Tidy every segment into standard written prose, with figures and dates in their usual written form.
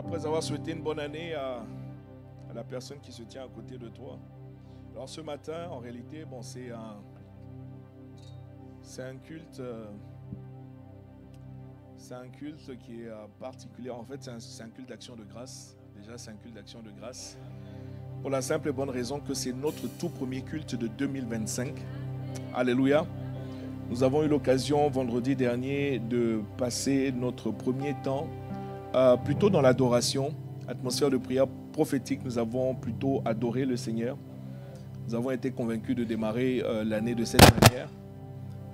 Après avoir souhaité une bonne année à la personne qui se tient à côté de toi. Alors ce matin, en réalité, bon, c'est un culte, qui est particulier. En fait, c'est un culte d'action de grâce. Déjà, c'est un culte d'action de grâce. Pour la simple et bonne raison que c'est notre tout premier culte de 2025. Alléluia. Nous avons eu l'occasion vendredi dernier de passer notre premier temps plutôt dans l'adoration, atmosphère de prière prophétique. Nous avons plutôt adoré le Seigneur. Nous avons été convaincus de démarrer l'année de cette manière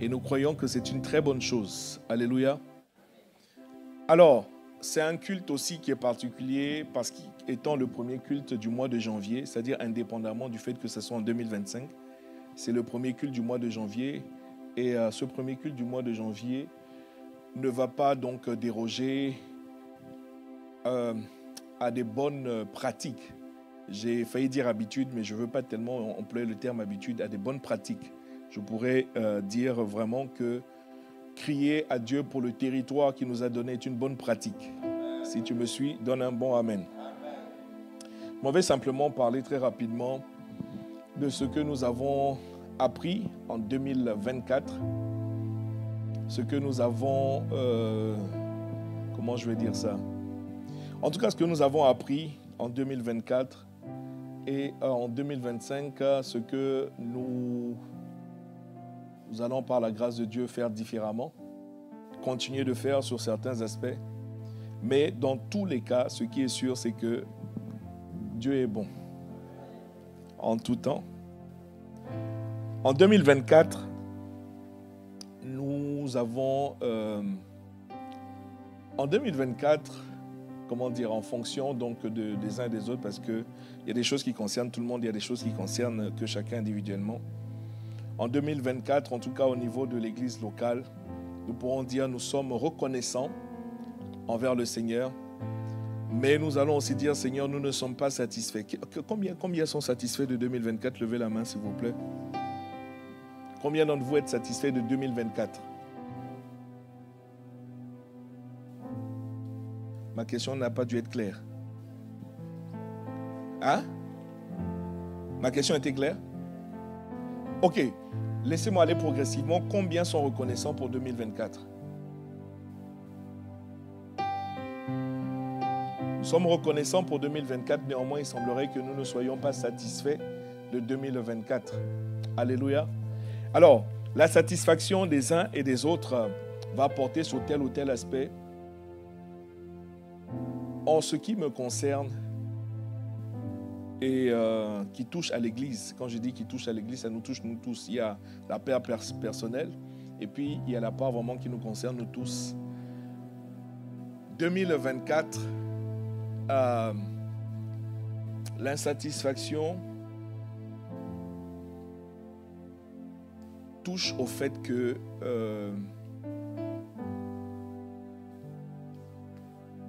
et nous croyons que c'est une très bonne chose. Alléluia. Alors, c'est un culte aussi qui est particulier parce qu'étant le premier culte du mois de janvier, c'est-à-dire indépendamment du fait que ce soit en 2025, c'est le premier culte du mois de janvier et ce premier culte du mois de janvier ne va pas donc déroger à des bonnes pratiques. J'ai failli dire habitude, mais je ne veux pas tellement employer le terme habitude, à des bonnes pratiques. Je pourrais dire vraiment que crier à Dieu pour le territoire qu'il nous a donné est une bonne pratique. Si tu me suis, donne un bon amen. On va simplement parler très rapidement de ce que nous avons appris en 2024, ce que nous avons... comment je vais dire ça? En tout cas, ce que nous avons appris en 2024 et en 2025, ce que nous allons par la grâce de Dieu faire différemment, continuer de faire sur certains aspects, mais dans tous les cas, ce qui est sûr, c'est que Dieu est bon en tout temps. En 2024, nous avons... en 2024, comment dire, en fonction donc des uns et des autres, parce qu'il y a des choses qui concernent tout le monde, il y a des choses qui concernent que chacun individuellement. En 2024, en tout cas au niveau de l'église locale, nous pourrons dire nous sommes reconnaissants envers le Seigneur, mais nous allons aussi dire Seigneur, nous ne sommes pas satisfaits. Combien sont satisfaits de 2024? Levez la main s'il vous plaît. Combien d'entre vous êtes satisfaits de 2024? Ma question n'a pas dû être claire. Hein? Ma question était claire? Ok. Laissez-moi aller progressivement. Combien sont reconnaissants pour 2024? Nous sommes reconnaissants pour 2024. Néanmoins, il semblerait que nous ne soyons pas satisfaits de 2024. Alléluia. Alors, la satisfaction des uns et des autres va porter sur tel ou tel aspect. En ce qui me concerne et qui touche à l'Église, quand je dis qui touche à l'Église, ça nous touche nous tous. Il y a la part personnelle et puis il y a la part vraiment qui nous concerne nous tous. 2024, l'insatisfaction touche au fait que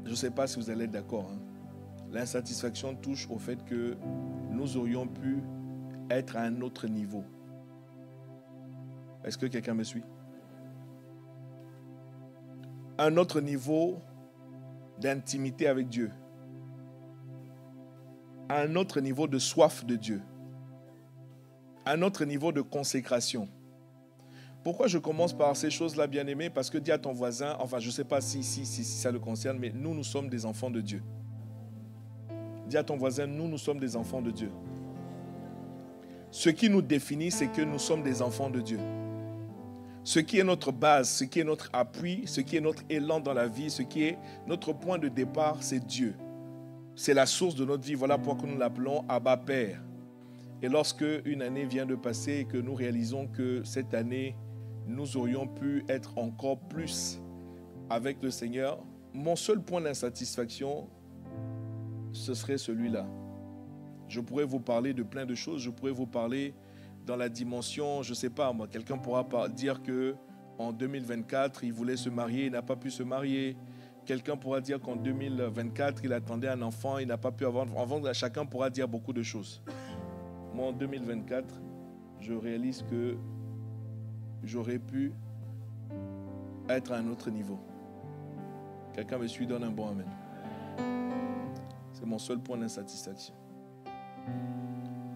je ne sais pas si vous allez être d'accord. L'insatisfaction touche au fait que nous aurions pu être à un autre niveau. Est-ce que quelqu'un me suit? Un autre niveau d'intimité avec Dieu. Un autre niveau de soif de Dieu. Un autre niveau de consécration. Pourquoi je commence par ces choses-là, bien-aimés? Parce que dis à ton voisin, enfin je ne sais pas si ça le concerne, mais nous sommes des enfants de Dieu. Dis à ton voisin, nous sommes des enfants de Dieu. Ce qui nous définit, c'est que nous sommes des enfants de Dieu. Ce qui est notre base, ce qui est notre appui, ce qui est notre élan dans la vie, ce qui est notre point de départ, c'est Dieu. C'est la source de notre vie. Voilà pourquoi nous l'appelons Abba Père. Et lorsque une année vient de passer et que nous réalisons que cette année, nous aurions pu être encore plus avec le Seigneur, mon seul point d'insatisfaction, ce serait celui-là. Je pourrais vous parler de plein de choses. Je pourrais vous parler dans la dimension, je ne sais pas, moi, quelqu'un pourra dire qu'en 2024, il voulait se marier, il n'a pas pu se marier. Quelqu'un pourra dire qu'en 2024, il attendait un enfant, il n'a pas pu avoir un enfant. Chacun pourra dire beaucoup de choses. Moi, en 2024, je réalise que j'aurais pu être à un autre niveau. Quelqu'un me suit, donne un bon amen. C'est mon seul point d'insatisfaction.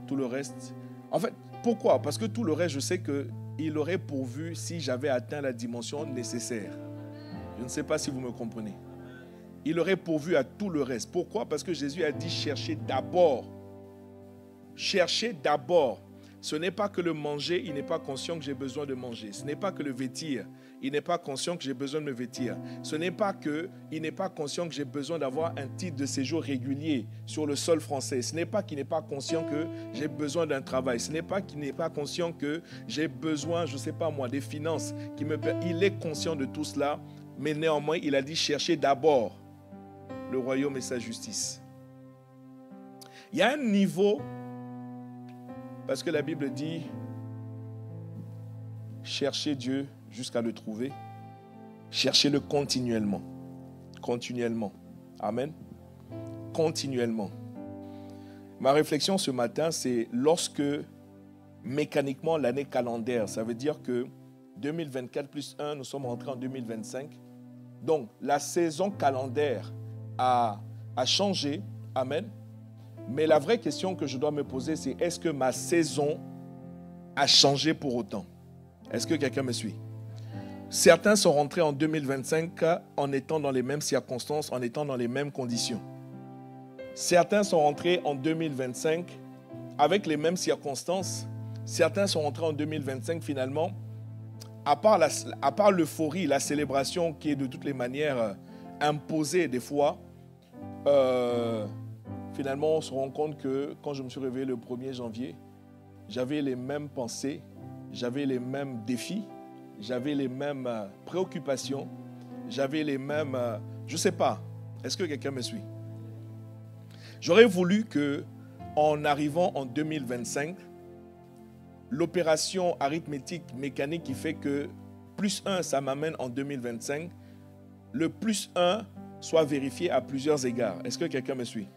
Tout le reste... En fait, pourquoi? Parce que tout le reste, je sais qu'il aurait pourvu si j'avais atteint la dimension nécessaire. Je ne sais pas si vous me comprenez. Il aurait pourvu à tout le reste. Pourquoi? Parce que Jésus a dit chercher d'abord. Chercher d'abord. Ce n'est pas que le manger, il n'est pas conscient que j'ai besoin de manger. Ce n'est pas que le vêtir, il n'est pas conscient que j'ai besoin de me vêtir. Ce n'est pas que il n'est pas conscient que j'ai besoin d'avoir un titre de séjour régulier sur le sol français. Ce n'est pas qu'il n'est pas conscient que j'ai besoin d'un travail. Ce n'est pas qu'il n'est pas conscient que j'ai besoin, je ne sais pas moi, des finances. Il est conscient de tout cela, mais néanmoins, il a dit chercher d'abord le royaume et sa justice. Il y a un niveau... Parce que la Bible dit, cherchez Dieu jusqu'à le trouver. Cherchez-le continuellement. Continuellement. Amen. Continuellement. Ma réflexion ce matin, c'est lorsque mécaniquement l'année calendaire, ça veut dire que 2024 plus 1, nous sommes rentrés en 2025. Donc, la saison calendaire a changé. Amen. Mais la vraie question que je dois me poser, c'est est-ce que ma saison a changé pour autant? Est-ce que quelqu'un me suit? Certains sont rentrés en 2025 en étant dans les mêmes circonstances, en étant dans les mêmes conditions. Certains sont rentrés en 2025 avec les mêmes circonstances. Certains sont rentrés en 2025 finalement, à part l'euphorie, la célébration qui est de toutes les manières imposée des fois, finalement, on se rend compte que quand je me suis réveillé le 1er janvier, j'avais les mêmes pensées, j'avais les mêmes défis, j'avais les mêmes préoccupations, j'avais les mêmes... je ne sais pas. Est-ce que quelqu'un me suit? J'aurais voulu que, en arrivant en 2025, l'opération arithmétique mécanique qui fait que plus 1, ça m'amène en 2025, le plus 1 soit vérifié à plusieurs égards. Est-ce que quelqu'un me suit?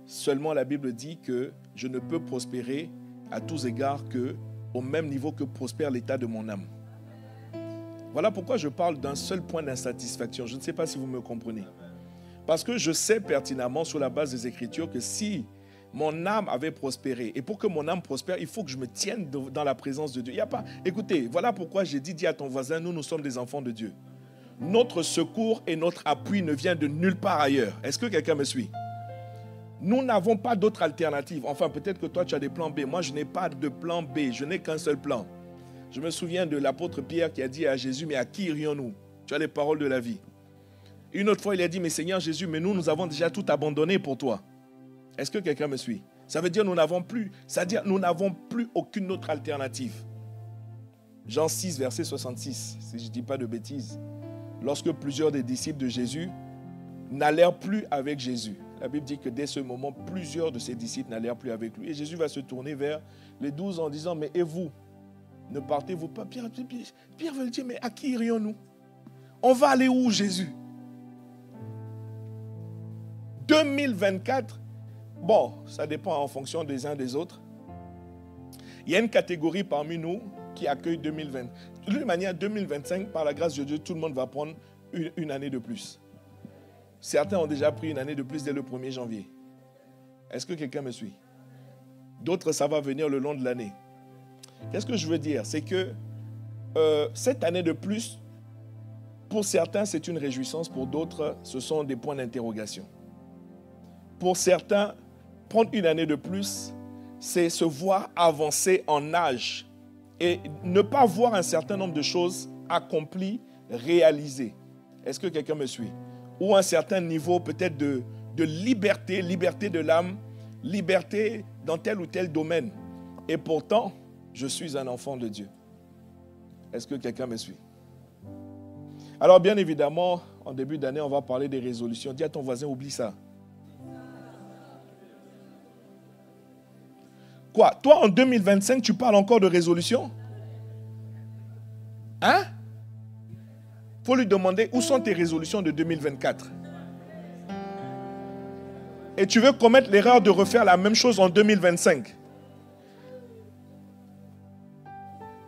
Seulement, la Bible dit que je ne peux prospérer à tous égards qu'au même niveau que prospère l'état de mon âme. Voilà pourquoi je parle d'un seul point d'insatisfaction. Je ne sais pas si vous me comprenez. Parce que je sais pertinemment, sur la base des Écritures, que si mon âme avait prospéré, et pour que mon âme prospère, il faut que je me tienne dans la présence de Dieu. Il y a pas... Écoutez, voilà pourquoi j'ai dit, dis à ton voisin, nous sommes des enfants de Dieu. Notre secours et notre appui ne vient de nulle part ailleurs. Est-ce que quelqu'un me suit? Nous n'avons pas d'autre alternative. Enfin, peut-être que toi, tu as des plans B. Moi, je n'ai pas de plan B. Je n'ai qu'un seul plan. Je me souviens de l'apôtre Pierre qui a dit à Jésus, mais à qui irions-nous? Tu as les paroles de la vie. Une autre fois, il a dit, mais Seigneur Jésus, mais nous avons déjà tout abandonné pour toi. Est-ce que quelqu'un me suit? Ça veut dire nous n'avons plus aucune autre alternative. Jean 6, verset 66, si je ne dis pas de bêtises. Lorsque plusieurs des disciples de Jésus n'allèrent plus avec Jésus. La Bible dit que dès ce moment, plusieurs de ses disciples n'allèrent plus avec lui. Et Jésus va se tourner vers les 12 en disant, mais et vous? Ne partez-vous pas? Pierre veut dire, mais à qui irions-nous? On va aller où, Jésus? 2024, bon, ça dépend en fonction des uns des autres. Il y a une catégorie parmi nous qui accueille 2020. De toute manière, 2025, par la grâce de Dieu, tout le monde va prendre une année de plus. Certains ont déjà pris une année de plus dès le 1er janvier. Est-ce que quelqu'un me suit? D'autres, ça va venir le long de l'année. Qu'est-ce que je veux dire? C'est que cette année de plus, pour certains, c'est une réjouissance. Pour d'autres, ce sont des points d'interrogation. Pour certains, prendre une année de plus, c'est se voir avancer en âge et ne pas voir un certain nombre de choses accomplies, réalisées. Est-ce que quelqu'un me suit? Ou un certain niveau peut-être de liberté, liberté de l'âme, liberté dans tel ou tel domaine. Et pourtant, je suis un enfant de Dieu. Est-ce que quelqu'un me suit? Alors bien évidemment, en début d'année, on va parler des résolutions. Dis à ton voisin, oublie ça. Quoi? Toi, en 2025, tu parles encore de résolution? Hein? Il faut lui demander où sont tes résolutions de 2024. Et tu veux commettre l'erreur de refaire la même chose en 2025.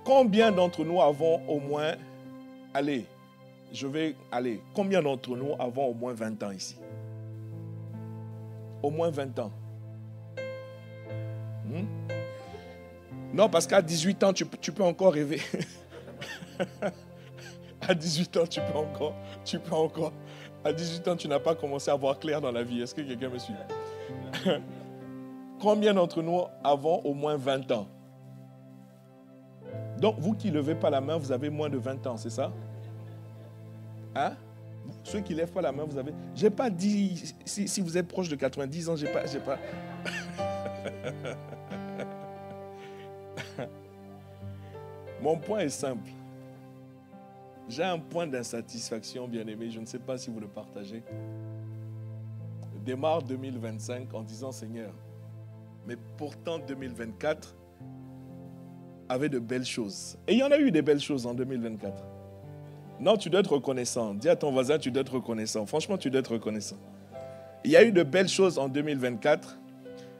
Combien d'entre nous avons au moins... Combien d'entre nous avons au moins 20 ans ici? au moins 20 ans. Non, parce qu'à 18 ans, tu peux encore rêver. À 18 ans, tu peux encore. À 18 ans, tu n'as pas commencé à voir clair dans la vie. Est-ce que quelqu'un me suit? Combien d'entre nous avons au moins 20 ans? Donc, vous qui ne levez pas la main, vous avez moins de 20 ans, c'est ça? Hein? Ceux qui ne lèvent pas la main, vous avez... Je n'ai pas dit, si vous êtes proche de 90 ans, j'ai pas... Mon point est simple. J'ai un point d'insatisfaction, bien-aimé, je ne sais pas si vous le partagez. Je démarre 2025 en disant, Seigneur, mais pourtant 2024 avait de belles choses. Et il y en a eu des belles choses en 2024. Non, tu dois être reconnaissant. Dis à ton voisin, tu dois être reconnaissant. Franchement, tu dois être reconnaissant. Il y a eu de belles choses en 2024,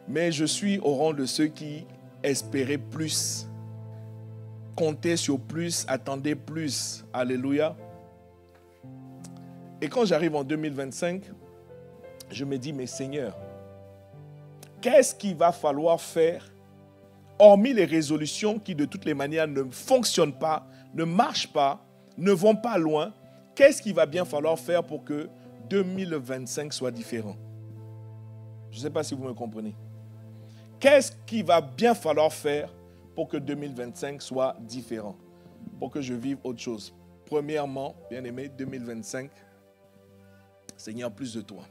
mais je suis au rang de ceux qui espéraient plus, comptaient sur plus, attendaient plus. Alléluia. Et quand j'arrive en 2025, je me dis, mais Seigneur, qu'est-ce qu'il va falloir faire, hormis les résolutions qui de toutes les manières ne fonctionnent pas, ne marchent pas, ne vont pas loin, qu'est-ce qu'il va bien falloir faire pour que 2025 soit différent? Je ne sais pas si vous me comprenez. Qu'est-ce qu'il va bien falloir faire pour que 2025 soit différent? Pour que je vive autre chose. Premièrement, bien-aimé, 2025, Seigneur, plus de toi.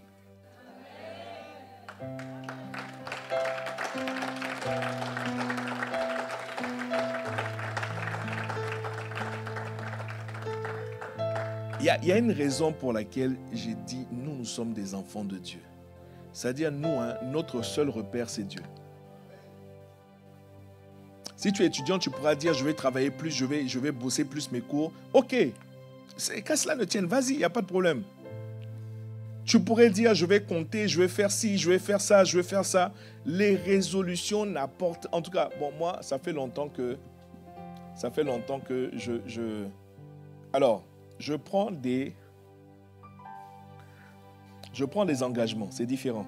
Il y a une raison pour laquelle j'ai dit nous sommes des enfants de Dieu. C'est-à-dire nous, notre seul repère, c'est Dieu. Si tu es étudiant, tu pourras dire je vais travailler plus, je vais bosser plus mes cours. Ok, qu'à cela ne tienne, vas-y, il n'y a pas de problème. Tu pourrais dire je vais compter, je vais faire ci, je vais faire ça, je vais faire ça. Les résolutions n'apportent... En tout cas, bon, moi, ça fait longtemps que Alors, je prends des engagements, c'est différent.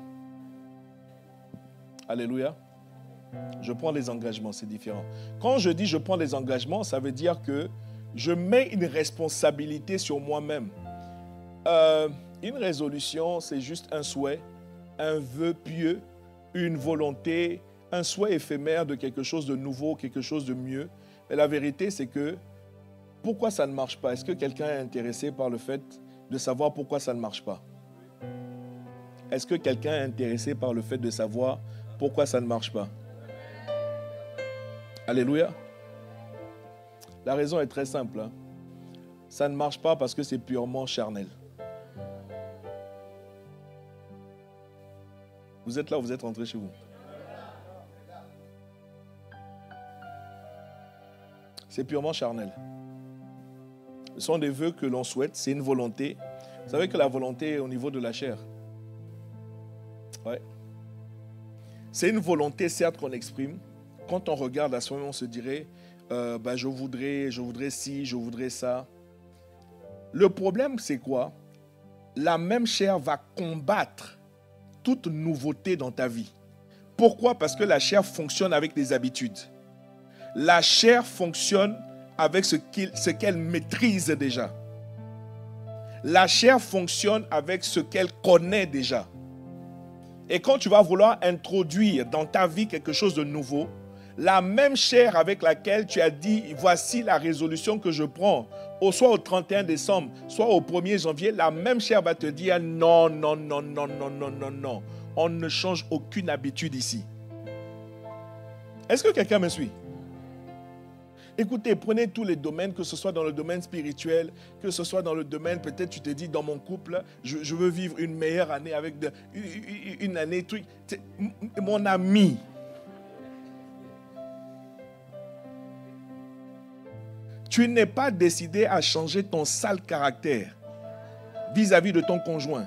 Alléluia. Je prends des engagements, c'est différent. Quand je dis je prends des engagements, ça veut dire que je mets une responsabilité sur moi-même. Une résolution, c'est juste un souhait, un vœu pieux, une volonté, un souhait éphémère de quelque chose de nouveau, quelque chose de mieux. Mais la vérité, c'est que pourquoi ça ne marche pas? Est-ce que quelqu'un est intéressé par le fait de savoir pourquoi ça ne marche pas? Est-ce que quelqu'un est intéressé par le fait de savoir pourquoi ça ne marche pas? Alléluia. La raison est très simple. Ça ne marche pas parce que c'est purement charnel. Vous êtes là, vous êtes rentré chez vous. C'est purement charnel. Ce sont des vœux que l'on souhaite, c'est une volonté. Vous savez que la volonté est au niveau de la chair. Ouais. C'est une volonté, certes, qu'on exprime. Quand on regarde à ce moment, on se dirait, je voudrais ci, je voudrais ça. Le problème, c'est quoi? La même chair va combattre toute nouveauté dans ta vie. Pourquoi? Parce que la chair fonctionne avec des habitudes. La chair fonctionne avec ce qu'elle maîtrise déjà. La chair fonctionne avec ce qu'elle connaît déjà. Et quand tu vas vouloir introduire dans ta vie quelque chose de nouveau, la même chair avec laquelle tu as dit, voici la résolution que je prends, soit au 31 décembre, soit au 1er janvier, la même chair va te dire, non, non, non, non, non, non, non, non. On ne change aucune habitude ici. Est-ce que quelqu'un me suit? Écoutez, prenez tous les domaines, que ce soit dans le domaine spirituel, que ce soit dans le domaine, peut-être tu te dis, dans mon couple, je veux vivre une meilleure année avec une année, truc. Mon ami, tu n'es pas décidé à changer ton sale caractère vis-à-vis de ton conjoint.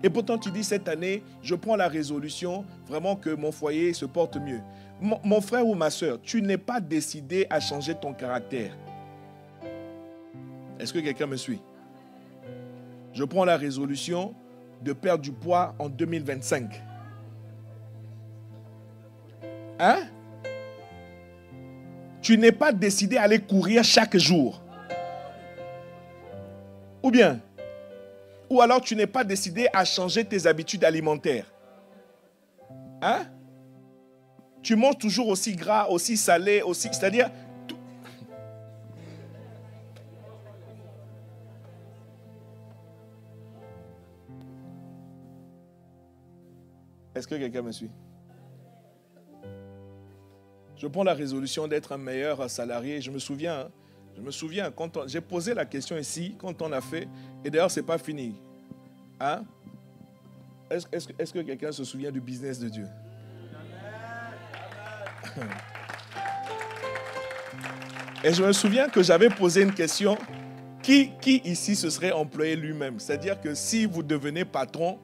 Et pourtant, tu dis, cette année, je prends la résolution vraiment que mon foyer se porte mieux. Mon frère ou ma soeur, tu n'es pas décidé à changer ton caractère. Est-ce que quelqu'un me suit? Je prends la résolution de perdre du poids en 2025? Hein? Tu n'es pas décidé à aller courir chaque jour. Ou bien? Ou alors tu n'es pas décidé à changer tes habitudes alimentaires. Hein? Tu manges toujours aussi gras, aussi salé, aussi... C'est-à-dire... Est-ce que quelqu'un me suit? Je prends la résolution d'être un meilleur salarié. Je me souviens quand j'ai posé la question ici, quand on a fait... Et d'ailleurs, ce n'est pas fini. Hein? Est-ce que quelqu'un se souvient du business de Dieu? Et je me souviens que j'avais posé une question. Qui ici se serait employé lui-même? C'est-à-dire que si vous devenez patron,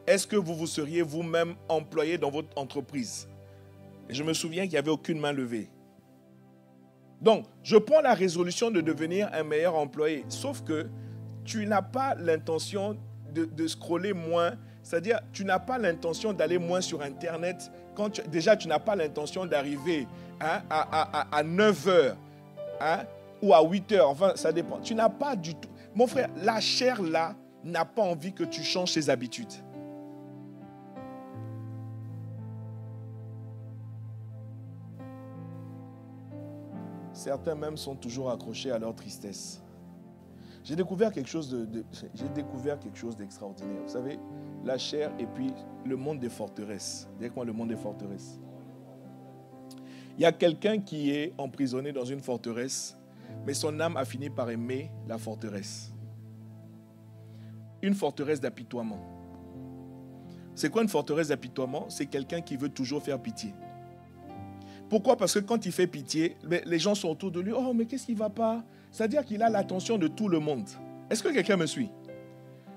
est-ce que vous seriez vous-même employé dans votre entreprise? Et je me souviens qu'il n'y avait aucune main levée. Donc, je prends la résolution de devenir un meilleur employé. Sauf que tu n'as pas l'intention de scroller moins. C'est-à-dire, tu n'as pas l'intention d'aller moins sur Internet. Déjà, tu n'as pas l'intention d'arriver à 9 heures ou à 8 heures. Enfin, ça dépend. Tu n'as pas du tout... Mon frère, la chair là n'a pas envie que tu changes tes habitudes. Certains même sont toujours accrochés à leur tristesse. J'ai découvert quelque chose d'extraordinaire. Vous savez, la chair et puis le monde des forteresses. Dites-moi le monde des forteresses. Il y a quelqu'un qui est emprisonné dans une forteresse, mais son âme a fini par aimer la forteresse. Une forteresse d'apitoiement. C'est quoi une forteresse d'apitoiement? C'est quelqu'un qui veut toujours faire pitié. Pourquoi? Parce que quand il fait pitié, les gens sont autour de lui. Oh, mais qu'est-ce qui ne va pas? C'est-à-dire qu'il a l'attention de tout le monde. Est-ce que quelqu'un me suit?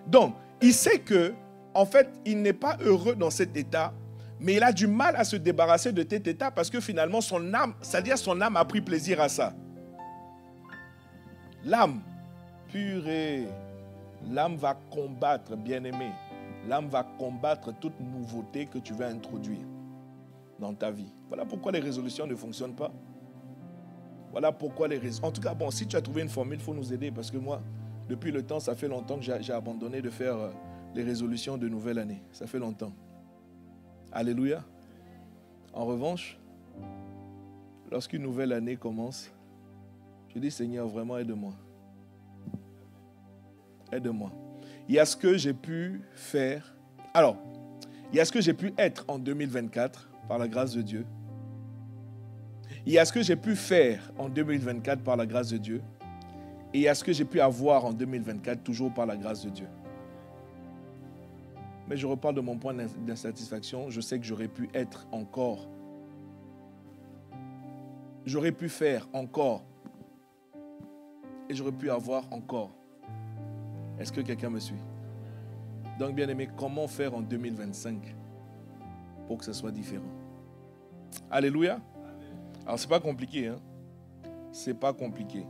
Donc, il sait que, en fait, il n'est pas heureux dans cet état, mais il a du mal à se débarrasser de cet état parce que finalement, son âme, c'est-à-dire son âme a pris plaisir à ça. L'âme, purée, l'âme va combattre, bien-aimé. L'âme va combattre toute nouveauté que tu veux introduire dans ta vie. Voilà pourquoi les résolutions ne fonctionnent pas. Voilà pourquoi les résolutions... En tout cas, bon, si tu as trouvé une formule, il faut nous aider. Parce que moi, depuis le temps, ça fait longtemps que j'ai abandonné de faire les résolutions de nouvelle année. Ça fait longtemps. Alléluia. En revanche, lorsqu'une nouvelle année commence, je dis, Seigneur, vraiment aide-moi. Aide-moi. Il y a ce que j'ai pu faire. Alors, il y a ce que j'ai pu être en 2024 par la grâce de Dieu. Il y a ce que j'ai pu faire en 2024 par la grâce de Dieu. Et il y a ce que j'ai pu avoir en 2024 toujours par la grâce de Dieu. Mais je reparle de mon point d'insatisfaction. Je sais que j'aurais pu être encore. J'aurais pu faire encore. Et j'aurais pu avoir encore. Est-ce que quelqu'un me suit? Donc, bien aimé, comment faire en 2025 pour que ce soit différent? Alléluia. Alors, ce n'est pas compliqué. Ce n'est pas compliqué.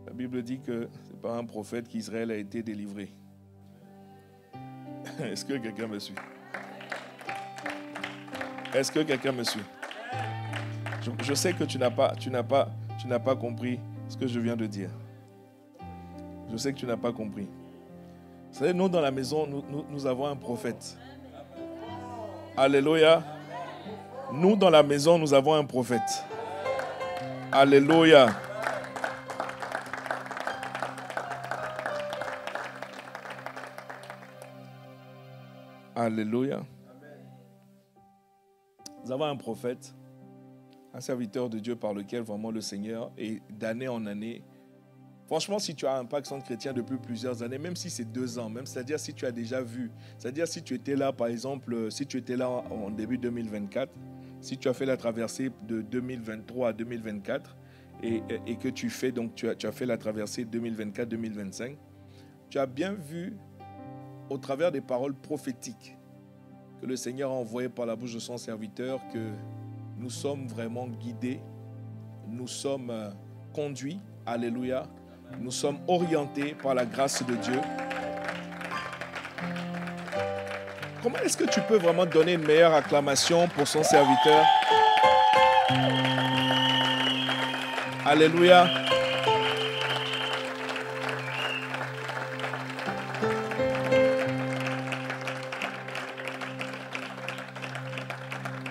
La Bible dit que ce n'est pas un prophète qu'Israël a été délivré. Est-ce que quelqu'un me suit? Est-ce que quelqu'un me suit? Je sais que tu n'as pas compris ce que je viens de dire. Je sais que tu n'as pas compris. Vous savez, nous, dans la maison, nous avons un prophète. Alléluia. Nous, dans la maison, nous avons un prophète. Alléluia. Alléluia. Nous avons un prophète, un serviteur de Dieu par lequel vraiment le Seigneur, et d'année en année, franchement, si tu as un Impact Centre Chrétien depuis plusieurs années, même si c'est 2 ans, même, c'est-à-dire si tu as déjà vu, c'est-à-dire si tu étais là, par exemple, si tu étais là en début 2024, si tu as fait la traversée de 2023 à 2024 et que tu fais, donc tu as fait la traversée 2024-2025, tu as bien vu au travers des paroles prophétiques que le Seigneur a envoyées par la bouche de son serviteur que nous sommes vraiment guidés, nous sommes conduits, alléluia, nous sommes orientés par la grâce de Dieu. Comment est-ce que tu peux vraiment donner une meilleure acclamation pour son serviteur? Alléluia.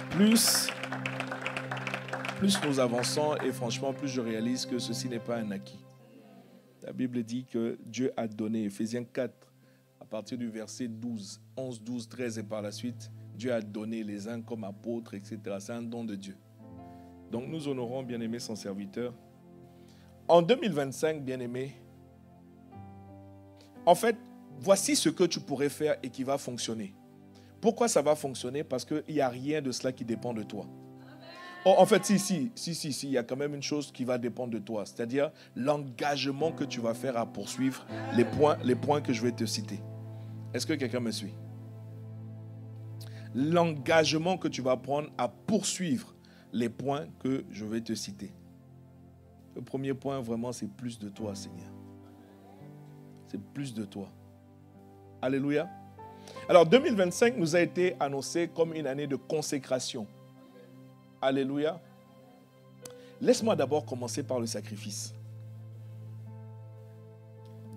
Plus nous avançons et franchement, plus je réalise que ceci n'est pas un acquis. La Bible dit que Dieu a donné, Ephésiens 4, à partir du verset 12, 11, 12, 13 et par la suite, Dieu a donné les uns comme apôtres, etc. C'est un don de Dieu. Donc nous honorons, bien-aimé, son serviteur. En 2025, bien-aimé, en fait, voici ce que tu pourrais faire et qui va fonctionner. Pourquoi ça va fonctionner? Parce qu'il n'y a rien de cela qui dépend de toi. Oh, en fait, si, il y a quand même une chose qui va dépendre de toi, c'est-à-dire l'engagement que tu vas faire à poursuivre les points que je vais te citer. Est-ce que quelqu'un me suit? L'engagement que tu vas prendre à poursuivre les points que je vais te citer. Le premier point, vraiment, c'est plus de toi, Seigneur. C'est plus de toi. Alléluia. Alors, 2025 nous a été annoncé comme une année de consécration. Alléluia. Laisse-moi d'abord commencer par le sacrifice.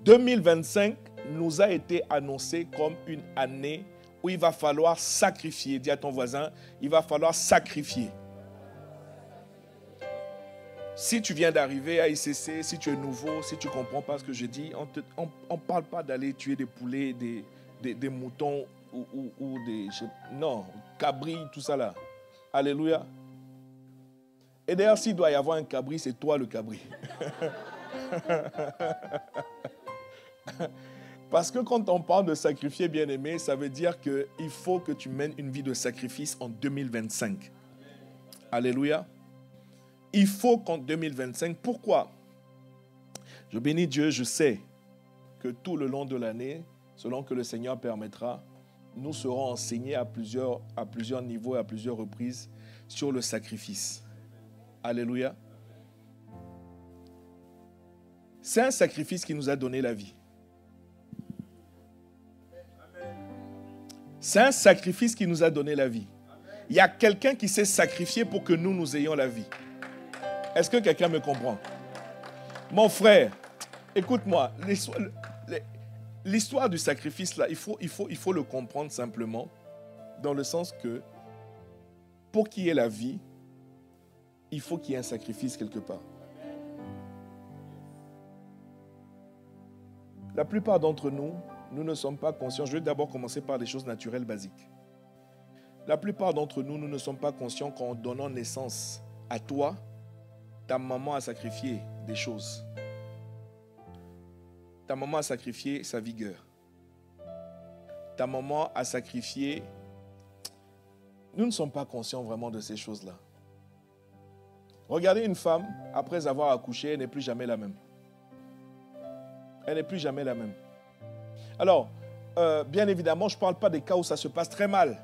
2025 nous a été annoncé comme une année où il va falloir sacrifier. Dis à ton voisin, il va falloir sacrifier. Si tu viens d'arriver à ICC, si tu es nouveau, si tu ne comprends pas ce que je dis, on ne parle pas d'aller tuer des poulets, des moutons ou des... Non, cabris, tout ça là. Alléluia. Et d'ailleurs, s'il doit y avoir un cabri, c'est toi le cabri. Parce que quand on parle de sacrifier, bien-aimé, ça veut dire qu'il faut que tu mènes une vie de sacrifice en 2025. Alléluia. Il faut qu'en 2025, pourquoi? Je bénis Dieu, je sais que tout le long de l'année, selon que le Seigneur permettra, nous serons enseignés à plusieurs niveaux et à plusieurs reprises sur le sacrifice. Alléluia. C'est un sacrifice qui nous a donné la vie. C'est un sacrifice qui nous a donné la vie. Il y a quelqu'un qui s'est sacrifié pour que nous ayons la vie. Est-ce que quelqu'un me comprend? Mon frère, écoute-moi, l'histoire du sacrifice, là, il faut le comprendre simplement, dans le sens que pour qu'il y ait la vie, il faut qu'il y ait un sacrifice quelque part. La plupart d'entre nous, nous ne sommes pas conscients. Je vais d'abord commencer par des choses naturelles basiques. La plupart d'entre nous, nous ne sommes pas conscients qu'en donnant naissance à toi, ta maman a sacrifié des choses. Ta maman a sacrifié sa vigueur. Ta maman a sacrifié... Nous ne sommes pas conscients vraiment de ces choses-là. Regardez une femme, après avoir accouché, elle n'est plus jamais la même. Elle n'est plus jamais la même. Alors, bien évidemment, je ne parle pas des cas où ça se passe très mal.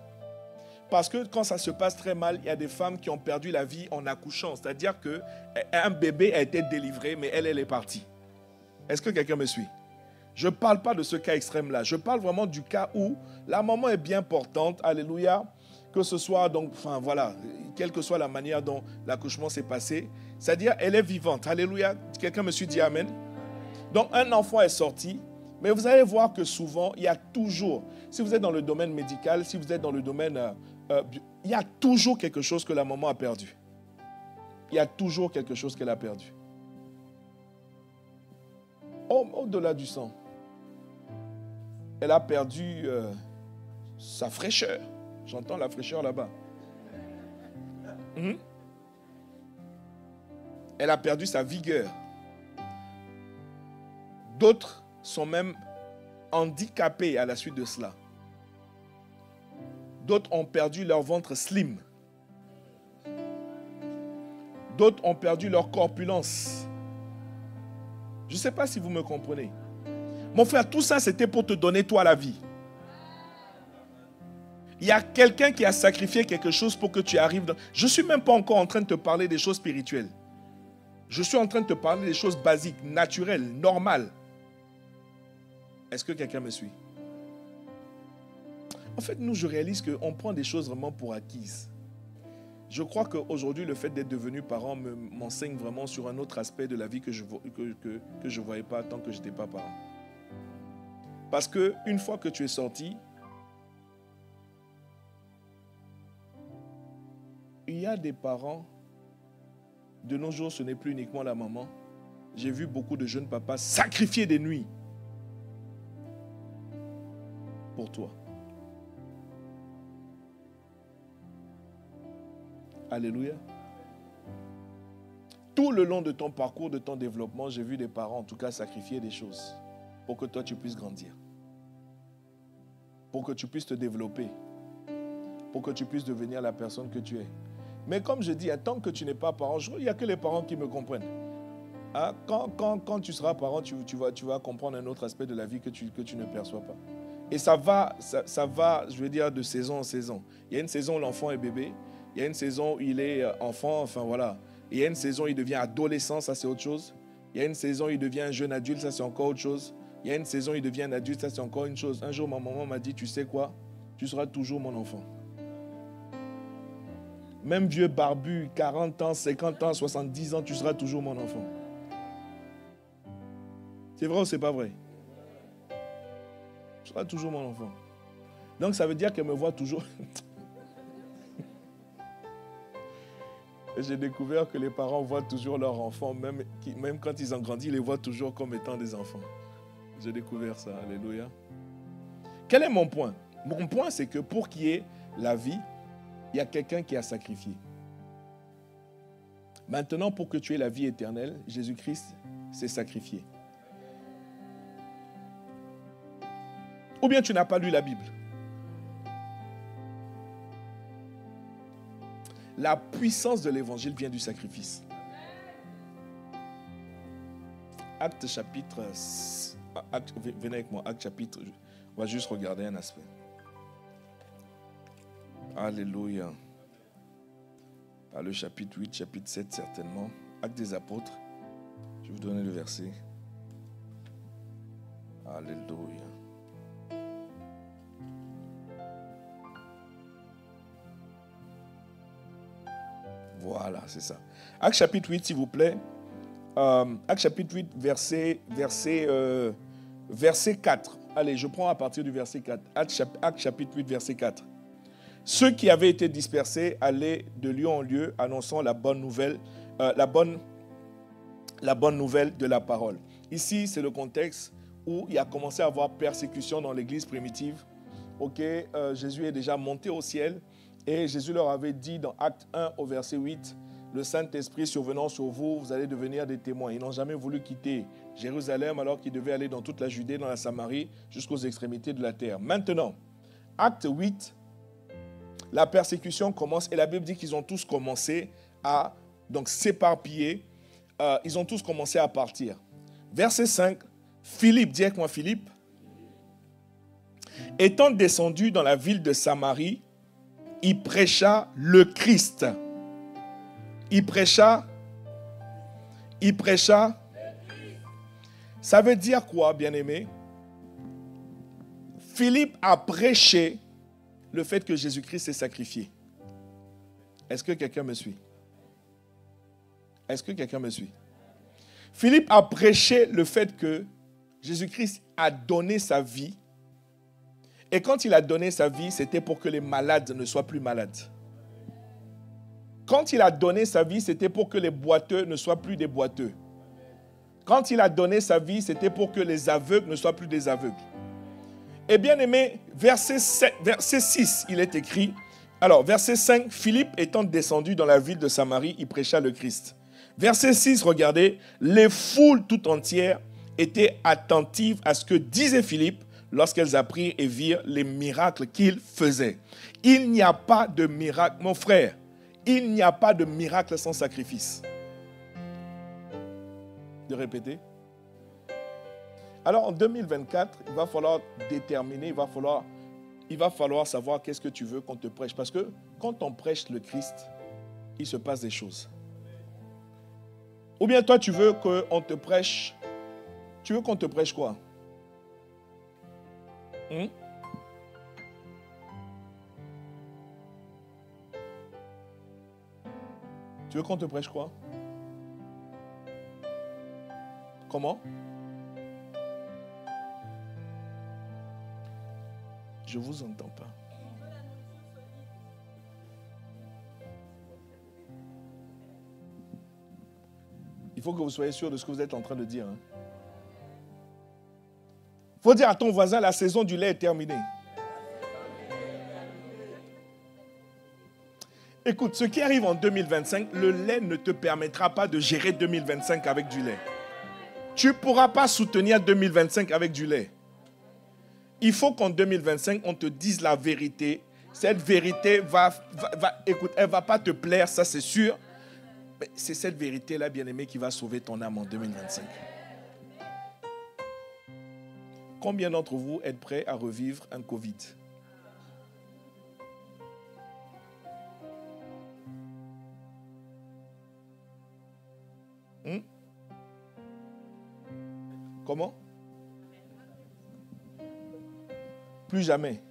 Parce que quand ça se passe très mal, il y a des femmes qui ont perdu la vie en accouchant. C'est-à-dire qu'un bébé a été délivré, mais elle est partie. Est-ce que quelqu'un me suit? Je ne parle pas de ce cas extrême-là. Je parle vraiment du cas où la maman est bien portante, alléluia, que ce soit, donc, enfin voilà, quelle que soit la manière dont l'accouchement s'est passé. C'est-à-dire, elle est vivante, alléluia. Quelqu'un me suit, dit amen. Donc, un enfant est sorti, mais vous allez voir que souvent, il y a toujours, si vous êtes dans le domaine médical, si vous êtes dans le domaine, il y a toujours quelque chose que la maman a perdu. Il y a toujours quelque chose qu'elle a perdu. Au-delà du sang, elle a perdu sa fraîcheur. J'entends la fraîcheur là-bas. Elle a perdu sa vigueur. D'autres sont même handicapés à la suite de cela. D'autres ont perdu leur ventre slim. D'autres ont perdu leur corpulence. Je ne sais pas si vous me comprenez. Mon frère, tout ça, c'était pour te donner toi la vie. Il y a quelqu'un qui a sacrifié quelque chose pour que tu arrives dans... Je ne suis même pas encore en train de te parler des choses spirituelles. Je suis en train de te parler des choses basiques, naturelles, normales. Est-ce que quelqu'un me suit? En fait, nous, je réalise qu'on prend des choses vraiment pour acquises. Je crois qu'aujourd'hui, le fait d'être devenu parent m'enseigne vraiment sur un autre aspect de la vie que je ne voyais pas tant que je n'étais pas parent. Parce qu'une fois que tu es sorti, il y a des parents, de nos jours, ce n'est plus uniquement la maman. J'ai vu beaucoup de jeunes papas sacrifier des nuits pour toi. Alléluia. Tout le long de ton parcours, de ton développement, j'ai vu des parents, en tout cas, sacrifier des choses pour que toi, tu puisses grandir. Pour que tu puisses te développer. Pour que tu puisses devenir la personne que tu es. Mais comme je dis, tant que tu n'es pas parent, il n'y a que les parents qui me comprennent. Hein? Quand tu seras parent, tu vas comprendre un autre aspect de la vie que tu ne perçois pas. Et ça va, je veux dire, de saison en saison. Il y a une saison où l'enfant est bébé. Il y a une saison où il est enfant, enfin voilà. Il y a une saison où il devient adolescent, ça c'est autre chose. Il y a une saison où il devient un jeune adulte, ça c'est encore autre chose. Il y a une saison où il devient un adulte, ça c'est encore une chose. Un jour, ma maman m'a dit, tu sais quoi? Tu seras toujours mon enfant. Même vieux barbu, 40 ans, 50 ans, 70 ans, tu seras toujours mon enfant. C'est vrai ou c'est pas vrai? Tu seras toujours mon enfant. Donc ça veut dire qu'elle me voit toujours... Et j'ai découvert que les parents voient toujours leurs enfants, même quand ils ont grandi, ils les voient toujours comme étant des enfants. J'ai découvert ça, alléluia. Quel est mon point? Mon point, c'est que pour qu'il y ait la vie, il y a quelqu'un qui a sacrifié. Maintenant, pour que tu aies la vie éternelle, Jésus-Christ s'est sacrifié. Ou bien tu n'as pas lu la Bible. La puissance de l'évangile vient du sacrifice. Acte chapitre... venez avec moi, Acte chapitre... On va juste regarder un aspect. Alléluia. Le chapitre 8, chapitre 7 certainement. Acte des apôtres. Je vais vous donner le verset. Alléluia. Voilà, c'est ça. Acte chapitre 8, s'il vous plaît. Acte chapitre 8, verset 4. Allez, je prends à partir du verset 4. Acte chapitre 8, verset 4. Ceux qui avaient été dispersés allaient de lieu en lieu annonçant la bonne nouvelle, la bonne nouvelle de la parole. Ici, c'est le contexte où il a commencé à avoir persécution dans l'église primitive. Jésus est déjà monté au ciel. Et Jésus leur avait dit dans Acte 1 au verset 8, « Le Saint-Esprit survenant sur vous, vous allez devenir des témoins. » Ils n'ont jamais voulu quitter Jérusalem alors qu'ils devaient aller dans toute la Judée, dans la Samarie, jusqu'aux extrémités de la terre. Maintenant, Acte 8, la persécution commence et la Bible dit qu'ils ont tous commencé à s'éparpiller. Ils ont tous commencé à partir. Verset 5, Philippe, dis avec moi Philippe, étant descendu dans la ville de Samarie, il prêcha le Christ. Il prêcha. Ça veut dire quoi, bien-aimé? Philippe a prêché le fait que Jésus-Christ s'est sacrifié. Est-ce que quelqu'un me suit? Est-ce que quelqu'un me suit? Philippe a prêché le fait que Jésus-Christ a donné sa vie. Et quand il a donné sa vie, c'était pour que les malades ne soient plus malades. Quand il a donné sa vie, c'était pour que les boiteux ne soient plus des boiteux. Quand il a donné sa vie, c'était pour que les aveugles ne soient plus des aveugles. Et bien aimé, verset 6, il est écrit, alors verset 5, Philippe étant descendu dans la ville de Samarie, il prêcha le Christ. Verset 6, regardez, les foules tout entières étaient attentives à ce que disait Philippe lorsqu'elles apprirent et virent les miracles qu'il faisait. Il n'y a pas de miracle, mon frère, il n'y a pas de miracle sans sacrifice. De répéter. Alors en 2024, il va falloir déterminer, il va falloir savoir qu'est-ce que tu veux qu'on te prêche. Parce que quand on prêche le Christ, il se passe des choses. Ou bien toi, tu veux qu'on te prêche. Tu veux qu'on te prêche quoi? Tu veux qu'on te prêche quoi? Comment? Je ne vous entends pas. Il faut que vous soyez sûr de ce que vous êtes en train de dire. Il faut dire à ton voisin, la saison du lait est terminée. Écoute, ce qui arrive en 2025, le lait ne te permettra pas de gérer 2025 avec du lait. Tu ne pourras pas soutenir 2025 avec du lait. Il faut qu'en 2025, on te dise la vérité. Cette vérité écoute, elle ne va pas te plaire, ça c'est sûr. Mais c'est cette vérité-là, bien-aimé, qui va sauver ton âme en 2025. Combien d'entre vous êtes prêts à revivre un Covid? Comment? Plus jamais.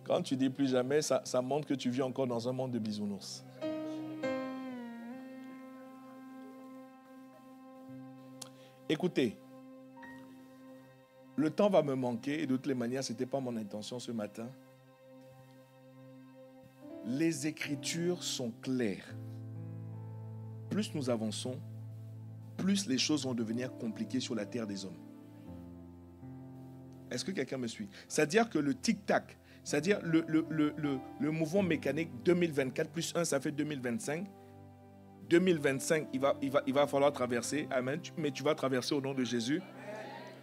Quand tu dis plus jamais, ça montre que tu vis encore dans un monde de bisounours. Écoutez, le temps va me manquer et de toutes les manières, ce n'était pas mon intention ce matin. Les Écritures sont claires. Plus nous avançons, plus les choses vont devenir compliquées sur la terre des hommes. Est-ce que quelqu'un me suit? C'est-à-dire que le tic-tac, c'est-à-dire le mouvement mécanique 2024 plus 1, ça fait 2025. 2025, il va falloir traverser, amen, mais tu vas traverser au nom de Jésus.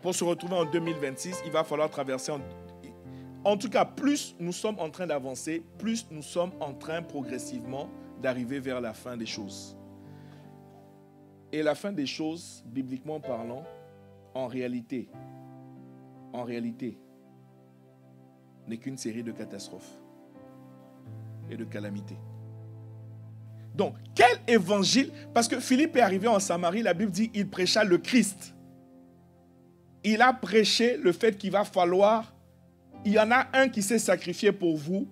Pour se retrouver en 2026, il va falloir traverser. En tout cas, plus nous sommes en train d'avancer, plus nous sommes en train progressivement d'arriver vers la fin des choses. Et la fin des choses, bibliquement parlant, en réalité, n'est qu'une série de catastrophes et de calamités. Donc, quel évangile? Parce que Philippe est arrivé en Samarie, la Bible dit il prêcha le Christ. Il a prêché le fait qu'il va falloir, il y en a un qui s'est sacrifié pour vous,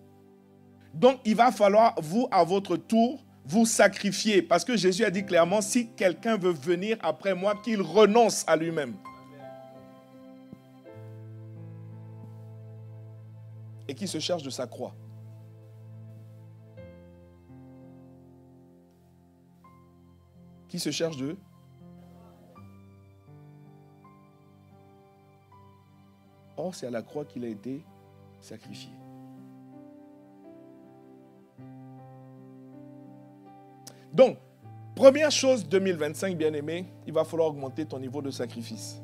donc il va falloir, vous, à votre tour, vous sacrifier. Parce que Jésus a dit clairement, si quelqu'un veut venir après moi, qu'il renonce à lui-même. Et qui se charge de sa croix. Qui se charge de? Or, c'est à la croix qu'il a été sacrifié. Donc, première chose 2025, bien-aimé, il va falloir augmenter ton niveau de sacrifice.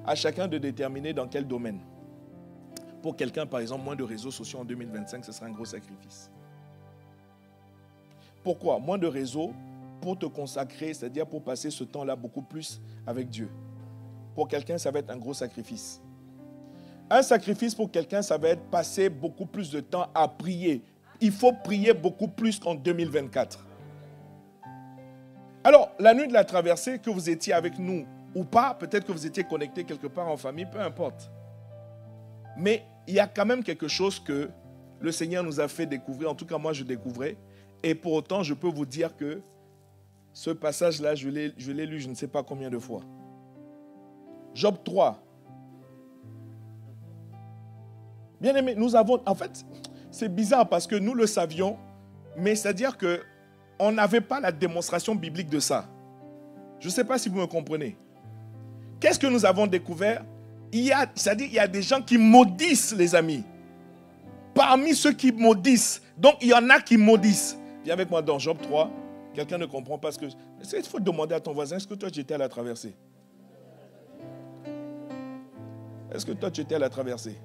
À chacun de déterminer dans quel domaine. Pour quelqu'un, par exemple, moins de réseaux sociaux en 2025, ce sera un gros sacrifice. Pourquoi? Moins de réseaux pour te consacrer, c'est-à-dire pour passer ce temps-là beaucoup plus avec Dieu. Pour quelqu'un, ça va être un gros sacrifice. Un sacrifice pour quelqu'un, ça va être passer beaucoup plus de temps à prier. Il faut prier beaucoup plus qu'en 2024. Alors, la nuit de la traversée, que vous étiez avec nous ou pas, peut-être que vous étiez connecté quelque part en famille, peu importe. Mais il y a quand même quelque chose que le Seigneur nous a fait découvrir, en tout cas moi je découvrais, et pour autant je peux vous dire que ce passage-là, je l'ai lu je ne sais pas combien de fois. Job 3. Bien aimé, nous avons, en fait, c'est bizarre parce que nous le savions, mais c'est-à-dire qu'on n'avait pas la démonstration biblique de ça. Je ne sais pas si vous me comprenez. Qu'est-ce que nous avons découvert? C'est-à-dire qu'il y a des gens qui maudissent, les amis. Parmi ceux qui maudissent, donc il y en a qui maudissent. Viens avec moi dans Job 3. Quelqu'un ne comprend pas ce que... Il faut demander à ton voisin, est-ce que toi tu étais à la traversée? Est-ce que toi tu étais à la traversée?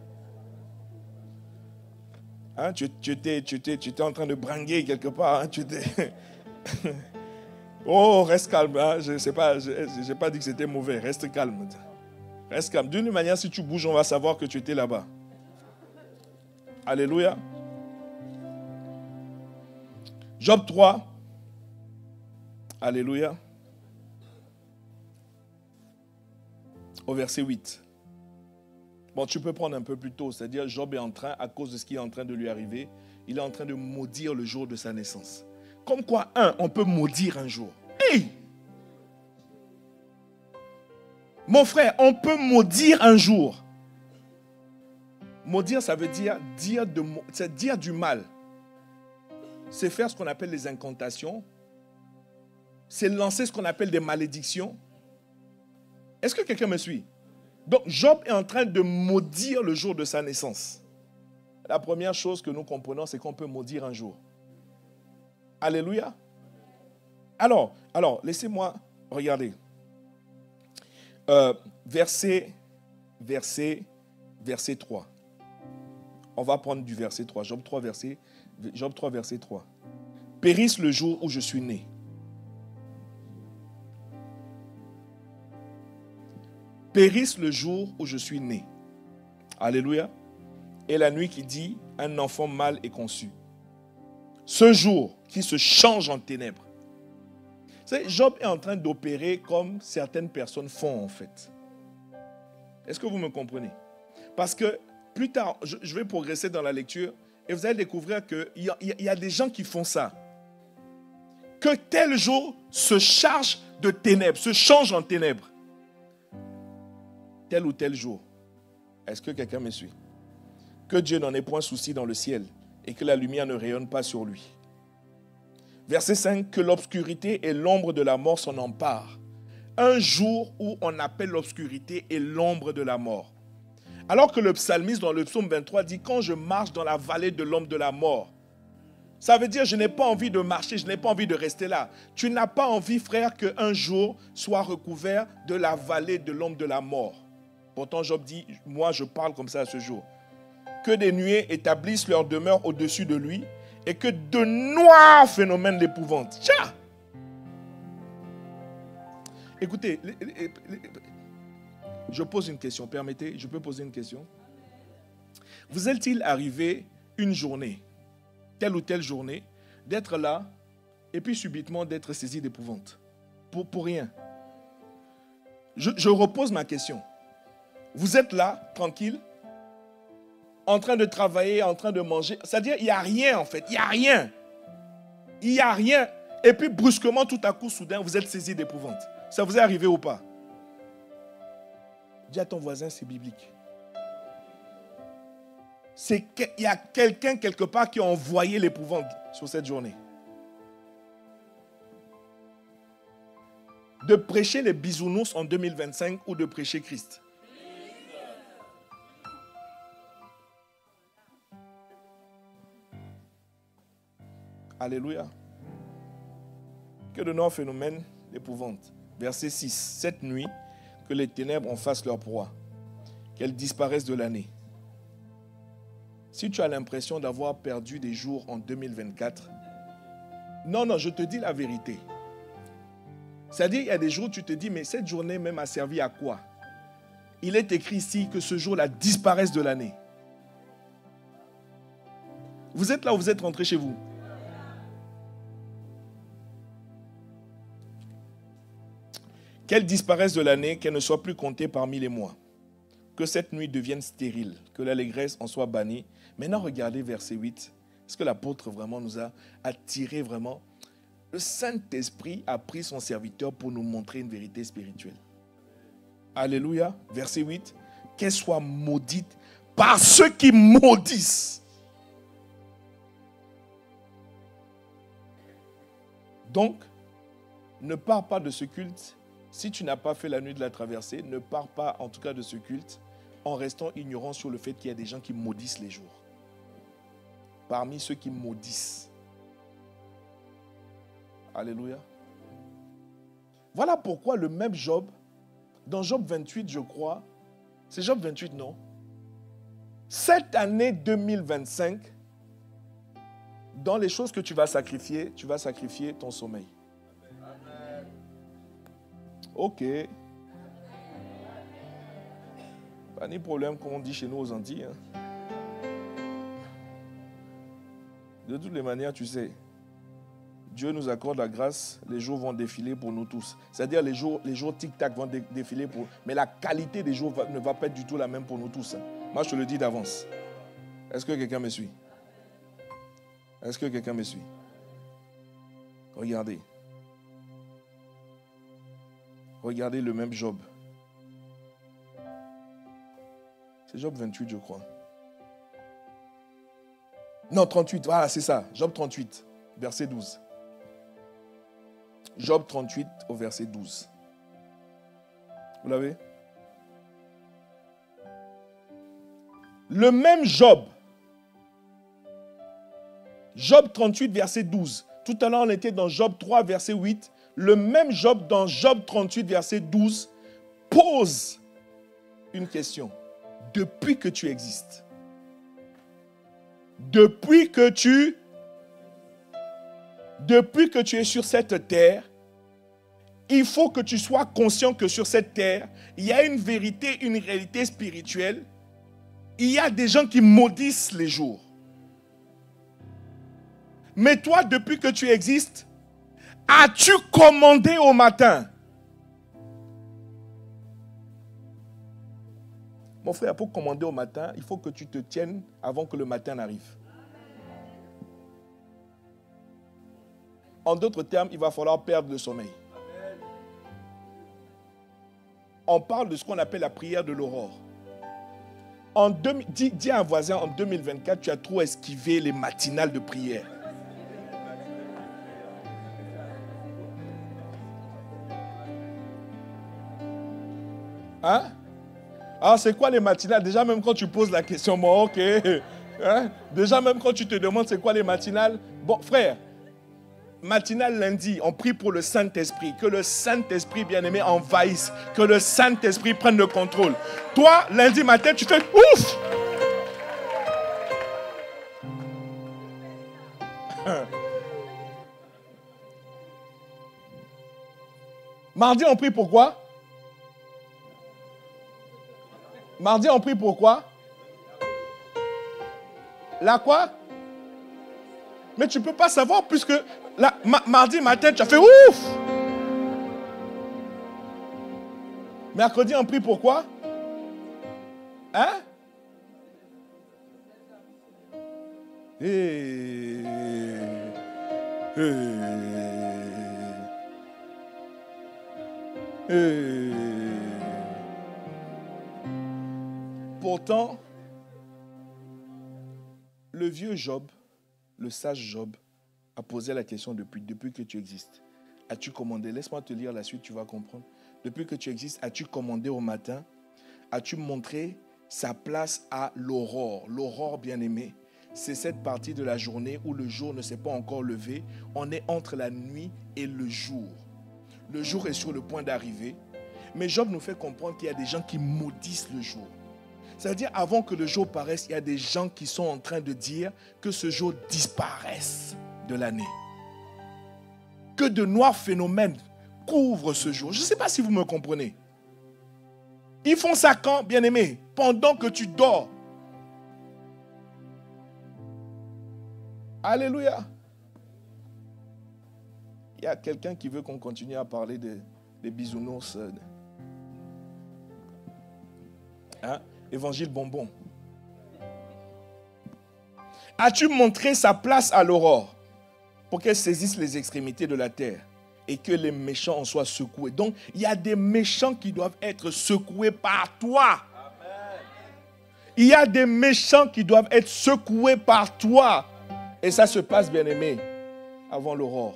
Hein, tu étais en train de branguer quelque part. Hein, oh, reste calme. Hein, je n'ai pas dit que c'était mauvais. Reste calme. Reste calme. D'une manière, si tu bouges, on va savoir que tu étais là-bas. Alléluia. Job 3. Alléluia. Au verset 8. Bon, tu peux prendre un peu plus tôt, c'est-à-dire Job est en train, à cause de ce qui est en train de lui arriver, il est en train de maudire le jour de sa naissance. Comme quoi, on peut maudire un jour. Hey! Mon frère, on peut maudire un jour. Maudire, ça veut dire dire du mal. C'est faire ce qu'on appelle les incantations. C'est lancer ce qu'on appelle des malédictions. Est-ce que quelqu'un me suit? Donc, Job est en train de maudire le jour de sa naissance. La première chose que nous comprenons, c'est qu'on peut maudire un jour. Alléluia. Alors, laissez-moi regarder. Verset 3. On va prendre du verset 3. Job 3, verset 3. Périsse le jour où je suis né. Périsse le jour où je suis né. Alléluia. Et la nuit qui dit, un enfant mâle est conçu. Ce jour qui se change en ténèbres. Vous savez, Job est en train d'opérer comme certaines personnes font en fait. Est-ce que vous me comprenez? Parce que plus tard, je vais progresser dans la lecture et vous allez découvrir qu'il y a des gens qui font ça. Que tel jour se charge de ténèbres, se change en ténèbres. Tel ou tel jour. Est-ce que quelqu'un me suit? Que Dieu n'en ait point souci dans le ciel et que la lumière ne rayonne pas sur lui. Verset 5, que l'obscurité et l'ombre de la mort s'en emparent. Un jour où on appelle l'obscurité et l'ombre de la mort. Alors que le psalmiste dans le psaume 23 dit, quand je marche dans la vallée de l'ombre de la mort. Ça veut dire, je n'ai pas envie de marcher, je n'ai pas envie de rester là. Tu n'as pas envie, frère, qu'un jour soit recouvert de la vallée de l'ombre de la mort. Pourtant, Job dit, moi je parle comme ça à ce jour. Que des nuées établissent leur demeure au-dessus de lui et que de noirs phénomènes l'épouvantent. Tcha! Écoutez, je pose une question, permettez, je peux poser une question? Vous est-il arrivé une journée, telle ou telle journée, d'être là et puis subitement d'être saisi d'épouvante? Pour rien. Je repose ma question. Vous êtes là, tranquille, en train de travailler, en train de manger. C'est-à-dire, il n'y a rien en fait. Il n'y a rien. Il n'y a rien. Et puis brusquement, tout à coup, soudain, vous êtes saisi d'épouvante. Ça vous est arrivé ou pas? Dis à ton voisin, c'est biblique. Il y a quelqu'un quelque part qui a envoyé l'épouvante sur cette journée. De prêcher les bisounours en 2025 ou de prêcher Christ. Alléluia. Que de noirs phénomènes l'épouvante. Verset 6. Cette nuit, que les ténèbres en fassent leur proie. Qu'elles disparaissent de l'année. Si tu as l'impression d'avoir perdu des jours en 2024, non, je te dis la vérité. C'est-à-dire, il y a des jours où tu te dis, mais cette journée même a servi à quoi? Il est écrit ici que ce jour-là disparaisse de l'année. Vous êtes là ou vous êtes rentré chez vous? Qu'elle disparaisse de l'année, qu'elle ne soit plus comptée parmi les mois. Que cette nuit devienne stérile, que l'allégresse en soit bannie. Maintenant, regardez verset 8. Est-ce que l'apôtre vraiment nous a attiré vraiment? Le Saint-Esprit a pris son serviteur pour nous montrer une vérité spirituelle. Alléluia. Verset 8. Qu'elle soit maudite par ceux qui maudissent. Donc, ne pars pas de ce culte. Si tu n'as pas fait la nuit de la traversée, ne pars pas en tout cas de ce culte en restant ignorant sur le fait qu'il y a des gens qui maudissent les jours. Parmi ceux qui maudissent. Alléluia. Voilà pourquoi le même Job, dans Job 28 je crois, c'est Job 28 non? Cette année 2025, dans les choses que tu vas sacrifier ton sommeil. Ok. Pas de problème, comme on dit chez nous aux Antilles. Hein. De toutes les manières, tu sais, Dieu nous accorde la grâce, les jours vont défiler pour nous tous. C'est-à-dire les jours tic-tac vont défiler pour... Mais la qualité des jours ne va pas être du tout la même pour nous tous. Moi, je te le dis d'avance. Est-ce que quelqu'un me suit? Est-ce que quelqu'un me suit? Regardez. Regardez le même Job. C'est Job 28, je crois. Non, 38, voilà, c'est ça. Job 38, verset 12. Job 38 au verset 12. Vous l'avez? Le même Job. Job 38, verset 12. Tout à l'heure, on était dans Job 3, verset 8. Le même Job, dans Job 38, verset 12, pose une question. Depuis que tu existes, depuis que tu es sur cette terre, il faut que tu sois conscient que sur cette terre, il y a une vérité, une réalité spirituelle. Il y a des gens qui maudissent les jours. Mais toi, depuis que tu existes, as-tu commandé au matin? Mon frère, pour commander au matin, il faut que tu te tiennes avant que le matin n'arrive. En d'autres termes, il va falloir perdre le sommeil. On parle de ce qu'on appelle la prière de l'aurore. Dis à un voisin, en 2024, tu as trop esquivé les matinales de prière. Hein? Ah, c'est quoi les matinales? Déjà, même quand tu poses la question, bon, ok. Hein? Déjà, même quand tu te demandes c'est quoi les matinales. Bon, frère, matinale lundi, on prie pour le Saint-Esprit. Que le Saint-Esprit, bien-aimé, envahisse. Que le Saint-Esprit prenne le contrôle. Toi, lundi matin, tu fais ouf! Mardi, on prie pourquoi? Mardi, on prie pourquoi? La quoi? Mais tu ne peux pas savoir puisque mardi matin, tu as fait ouf! Mercredi, on prie pourquoi? Hein? Pourtant, le vieux Job, le sage Job, a posé la question depuis que tu existes. As-tu commandé? Laisse-moi te lire la suite, tu vas comprendre. Depuis que tu existes, as-tu commandé au matin? As-tu montré sa place à l'aurore? L'aurore, bien-aimé, c'est cette partie de la journée où le jour ne s'est pas encore levé. On est entre la nuit et le jour. Le jour est sur le point d'arriver. Mais Job nous fait comprendre qu'il y a des gens qui maudissent le jour. C'est-à-dire, avant que le jour paraisse, il y a des gens qui sont en train de dire que ce jour disparaisse de l'année. Que de noirs phénomènes couvrent ce jour. Je ne sais pas si vous me comprenez. Ils font ça quand, bien-aimé? Pendant que tu dors. Alléluia. Il y a quelqu'un qui veut qu'on continue à parler des bisounours. Hein? Évangile bonbon. As-tu montré sa place à l'aurore pour qu'elle saisisse les extrémités de la terre et que les méchants en soient secoués? Donc, il y a des méchants qui doivent être secoués par toi. Amen. Il y a des méchants qui doivent être secoués par toi. Et ça se passe, bien-aimé, avant l'aurore.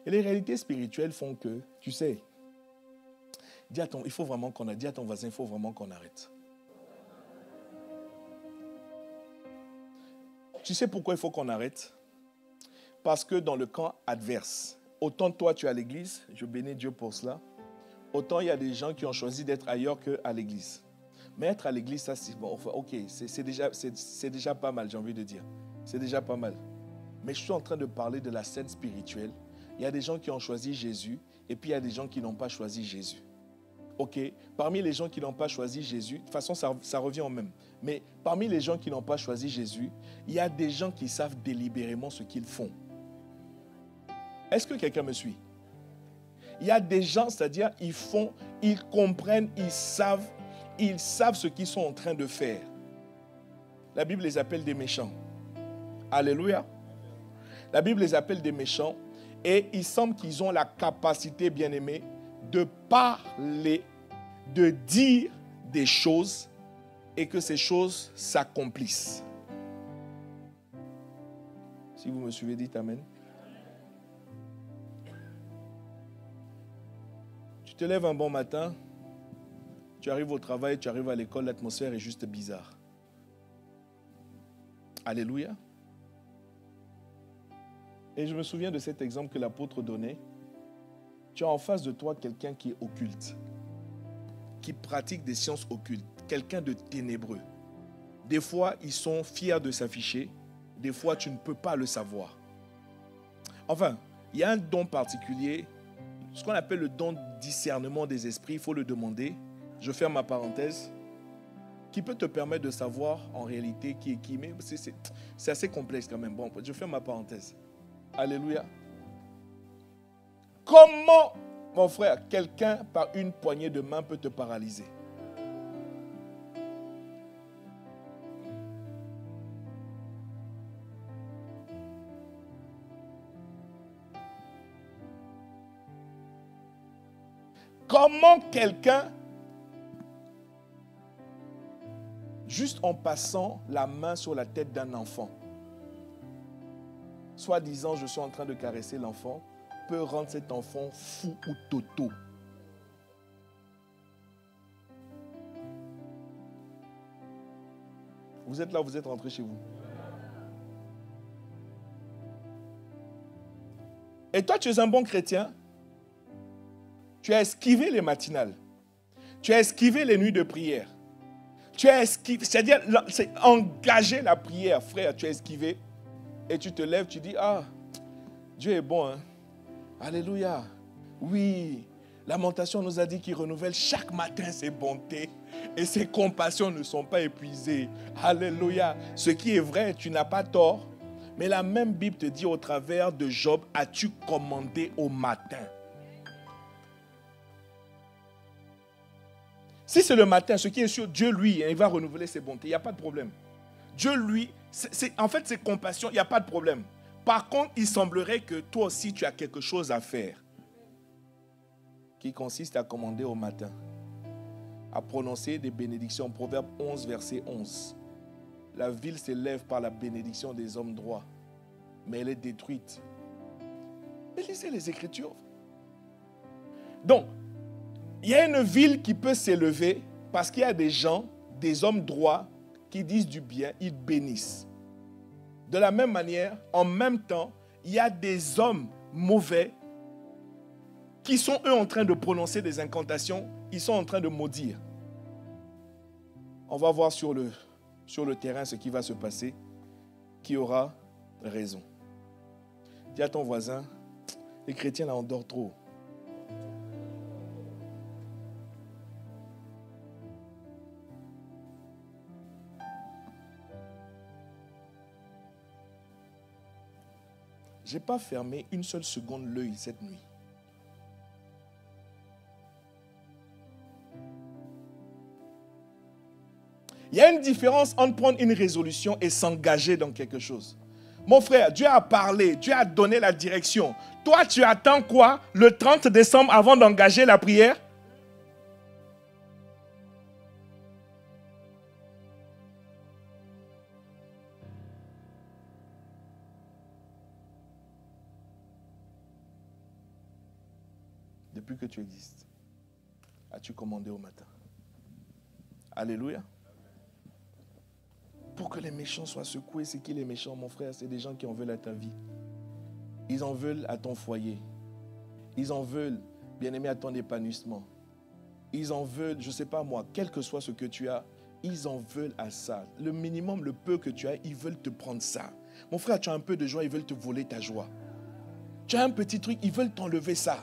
Et les réalités spirituelles font que, tu sais, il faut vraiment qu'on a dit à ton voisin, il faut vraiment qu'on arrête. Tu sais pourquoi il faut qu'on arrête? Parce que dans le camp adverse, autant toi tu es à l'église, je bénis Dieu pour cela, autant il y a des gens qui ont choisi d'être ailleurs qu'à l'église. Mais être à l'église, ça c'est bon, ok, c'est déjà pas mal, j'ai envie de dire. C'est déjà pas mal. Mais je suis en train de parler de la scène spirituelle. Il y a des gens qui ont choisi Jésus et puis il y a des gens qui n'ont pas choisi Jésus. ok, parmi les gens qui n'ont pas choisi Jésus, de toute façon, ça revient au même. Mais parmi les gens qui n'ont pas choisi Jésus, il y a des gens qui savent délibérément ce qu'ils font. Est-ce que quelqu'un me suit? Il y a des gens, c'est-à-dire, ils comprennent, ils savent ce qu'ils sont en train de faire. La Bible les appelle des méchants. Alléluia. La Bible les appelle des méchants et il semble qu'ils ont la capacité, bien-aimés, de parler, de dire des choses et que ces choses s'accomplissent. Si vous me suivez, dites Amen. Tu te lèves un bon matin, tu arrives au travail, tu arrives à l'école, l'atmosphère est juste bizarre. Alléluia. Et je me souviens de cet exemple que l'apôtre donnait. Tu as en face de toi quelqu'un qui est occulte, qui pratique des sciences occultes, quelqu'un de ténébreux. Des fois, ils sont fiers de s'afficher. Des fois, tu ne peux pas le savoir. Enfin, il y a un don particulier, ce qu'on appelle le don de discernement des esprits, il faut le demander. Je ferme ma parenthèse. Qui peut te permettre de savoir en réalité qui est qui. Mais c'est assez complexe quand même. Bon, je ferme ma parenthèse. Alléluia. Comment, mon frère, quelqu'un par une poignée de main peut te paralyser? Comment quelqu'un, juste en passant la main sur la tête d'un enfant, soit disant je suis en train de caresser l'enfant, peut rendre cet enfant fou ou toto. Vous êtes là, vous êtes rentré chez vous. Et toi, tu es un bon chrétien. Tu as esquivé les matinales. Tu as esquivé les nuits de prière. Tu as esquivé, c'est-à-dire, c'est engager la prière, frère, tu as esquivé. Et tu te lèves, tu dis, ah, Dieu est bon, hein. Alléluia. Oui, Lamentation nous a dit qu'il renouvelle chaque matin ses bontés et ses compassions ne sont pas épuisées. Alléluia. Ce qui est vrai, tu n'as pas tort. Mais la même Bible te dit au travers de Job, as-tu commandé au matin? Si c'est le matin, ce qui est sûr, Dieu, lui, il va renouveler ses bontés. Il n'y a pas de problème. Dieu, lui, en fait, ses compassions, il n'y a pas de problème. Par contre, il semblerait que toi aussi, tu as quelque chose à faire qui consiste à commander au matin, à prononcer des bénédictions. Proverbe 11, verset 11. La ville s'élève par la bénédiction des hommes droits, mais elle est détruite. Mais lisez les Écritures. Donc, il y a une ville qui peut s'élever parce qu'il y a des gens, des hommes droits, qui disent du bien, ils bénissent. De la même manière, en même temps, il y a des hommes mauvais qui sont eux en train de prononcer des incantations, ils sont en train de maudire. On va voir sur le terrain ce qui va se passer, qui aura raison. Dis à ton voisin, les chrétiens là, on dort trop. Je n'ai pas fermé une seule seconde l'œil cette nuit. Il y a une différence entre prendre une résolution et s'engager dans quelque chose. Mon frère, Dieu a parlé, Dieu a donné la direction. Toi, tu attends quoi le 30 décembre avant d'engager la prière? Depuis que tu existes, as-tu commandé au matin? Alléluia. Pour que les méchants soient secoués, c'est qui les méchants, mon frère? C'est des gens qui en veulent à ta vie. Ils en veulent à ton foyer. Ils en veulent, bien-aimé, à ton épanouissement. Ils en veulent, je ne sais pas moi, quel que soit ce que tu as, ils en veulent à ça. Le minimum, le peu que tu as, ils veulent te prendre ça. Mon frère, tu as un peu de joie, ils veulent te voler ta joie. Tu as un petit truc, ils veulent t'enlever ça.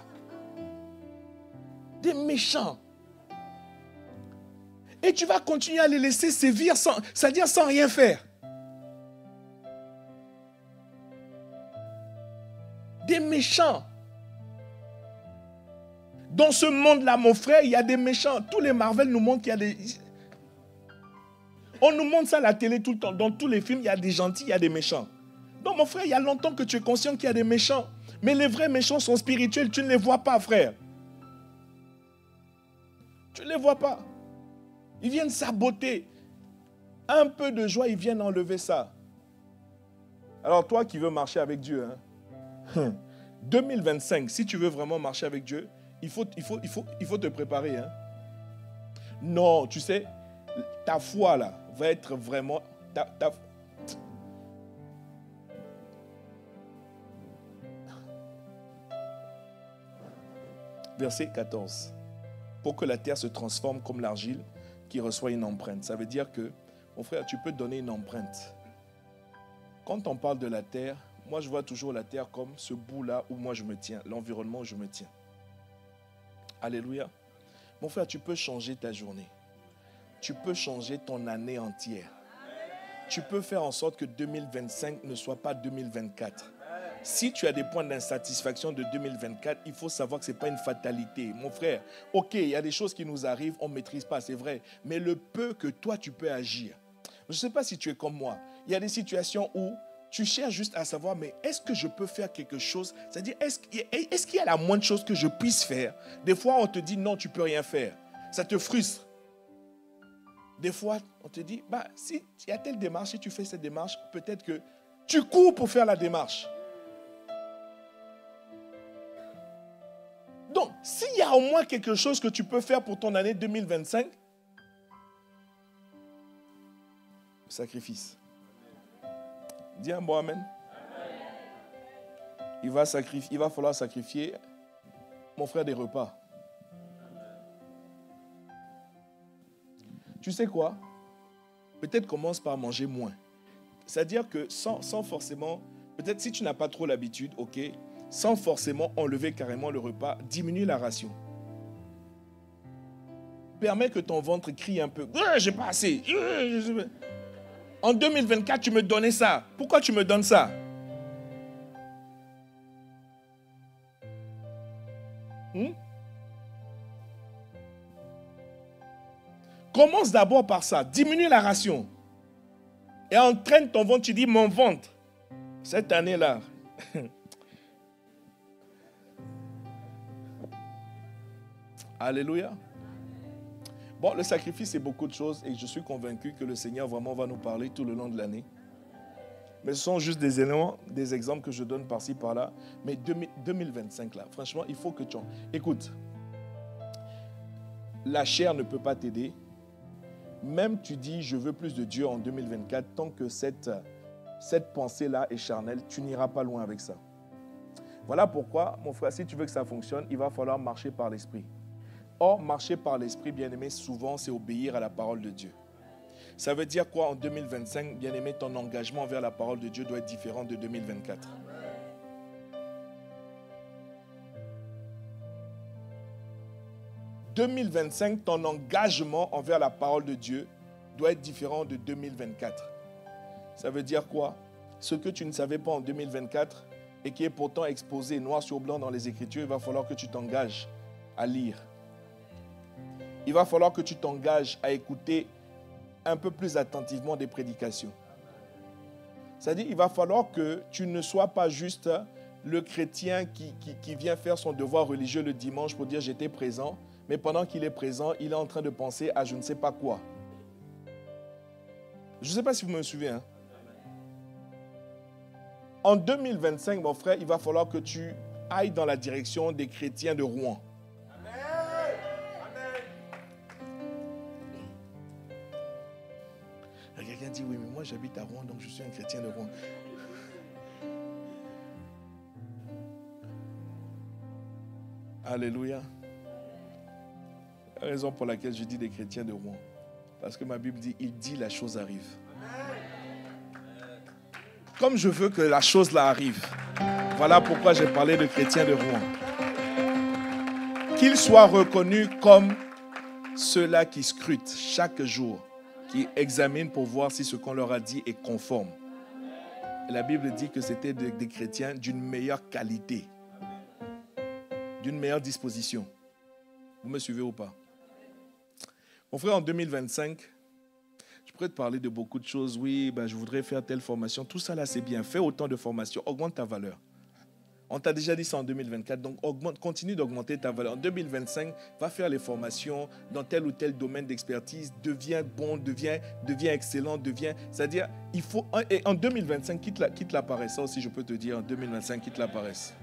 Des méchants. Et tu vas continuer à les laisser sévir, c'est-à-dire sans rien faire. Des méchants. Dans ce monde-là, mon frère, il y a des méchants. Tous les Marvel nous montrent qu'il y a des... On nous montre ça à la télé tout le temps. Dans tous les films, il y a des gentils, il y a des méchants. Donc, mon frère, il y a longtemps que tu es conscient qu'il y a des méchants. Mais les vrais méchants sont spirituels. Tu ne les vois pas, frère. Tu ne les vois pas. Ils viennent saboter. Un peu de joie, ils viennent enlever ça. Alors, toi qui veux marcher avec Dieu, 2025, si tu veux vraiment marcher avec Dieu, il faut te préparer. Non, tu sais, ta foi là va être vraiment... Verset 14. Pour que la terre se transforme comme l'argile qui reçoit une empreinte. Ça veut dire que, mon frère, tu peux donner une empreinte. Quand on parle de la terre, moi je vois toujours la terre comme ce bout-là où moi je me tiens, l'environnement où je me tiens. Alléluia. Mon frère, tu peux changer ta journée. Tu peux changer ton année entière. Tu peux faire en sorte que 2025 ne soit pas 2024. Si tu as des points d'insatisfaction de 2024, il faut savoir que ce n'est pas une fatalité. Mon frère, ok, il y a des choses qui nous arrivent, on ne maîtrise pas, c'est vrai. Mais le peu que toi, tu peux agir. Je ne sais pas si tu es comme moi. Il y a des situations où tu cherches juste à savoir, mais est-ce que je peux faire quelque chose? C'est-à-dire, est-ce qu'il y a la moindre chose que je puisse faire? Des fois, on te dit, non, tu ne peux rien faire. Ça te frustre. Des fois, on te dit, si il y a telle démarche, si tu fais cette démarche, peut-être que tu cours pour faire la démarche. Donc, s'il y a au moins quelque chose que tu peux faire pour ton année 2025, sacrifice. Dis un bon amen. Il va falloir sacrifier, mon frère, des repas. Tu sais quoi? Peut-être commence par manger moins. C'est-à-dire que sans forcément, peut-être si tu n'as pas trop l'habitude, ok, sans forcément enlever carrément le repas, diminue la ration. Permets que ton ventre crie un peu. J'ai pas assez. En 2024, tu me donnais ça. Pourquoi tu me donnes ça? Commence d'abord par ça. Diminue la ration. Et entraîne ton ventre. Tu dis, mon ventre, cette année-là, alléluia. Bon, le sacrifice, c'est beaucoup de choses et je suis convaincu que le Seigneur vraiment va nous parler tout le long de l'année. Mais ce sont juste des éléments, des exemples que je donne par-ci, par-là. Mais 2025, là, franchement, il faut que tu... Écoute, la chair ne peut pas t'aider. Même tu dis, je veux plus de Dieu en 2024, tant que cette pensée-là est charnelle, tu n'iras pas loin avec ça. Voilà pourquoi, mon frère, si tu veux que ça fonctionne, il va falloir marcher par l'esprit. Or, marcher par l'esprit, bien-aimé, souvent, c'est obéir à la parole de Dieu. Ça veut dire quoi en 2025, bien-aimé, ton engagement envers la parole de Dieu doit être différent de 2024. « 2025, ton engagement envers la parole de Dieu doit être différent de 2024. » Ça veut dire quoi? Ce que tu ne savais pas en 2024 et qui est pourtant exposé noir sur blanc dans les Écritures, il va falloir que tu t'engages à lire. Il va falloir que tu t'engages à écouter un peu plus attentivement des prédications. C'est-à-dire, il va falloir que tu ne sois pas juste le chrétien qui vient faire son devoir religieux le dimanche pour dire j'étais présent, mais pendant qu'il est présent, il est en train de penser à je ne sais pas quoi. Je ne sais pas si vous me suivez. En 2025, mon frère, il va falloir que tu ailles dans la direction des chrétiens de Rouen. Quelqu'un dit, oui, mais moi j'habite à Rouen, donc je suis un chrétien de Rouen. Alléluia. La raison pour laquelle je dis des chrétiens de Rouen. Parce que ma Bible dit, il dit la chose arrive. Comme je veux que la chose là arrive. Voilà pourquoi j'ai parlé de chrétiens de Rouen. Qu'ils soient reconnus comme Ceux-là qui scrutent chaque jour, qui examinent pour voir si ce qu'on leur a dit est conforme. Et la Bible dit que c'était des chrétiens d'une meilleure qualité, d'une meilleure disposition. Vous me suivez ou pas? Mon frère, en 2025, je pourrais te parler de beaucoup de choses. Oui, je voudrais faire telle formation. Tout ça là, c'est bien. Fais autant de formations. Augmente ta valeur. On t'a déjà dit ça en 2024, donc continue d'augmenter ta valeur. En 2025, va faire les formations dans tel ou tel domaine d'expertise, deviens bon, deviens excellent, c'est-à-dire, il faut, et en 2025, quitte la paresse, ça aussi je peux te dire, en 2025, quitte la paresse.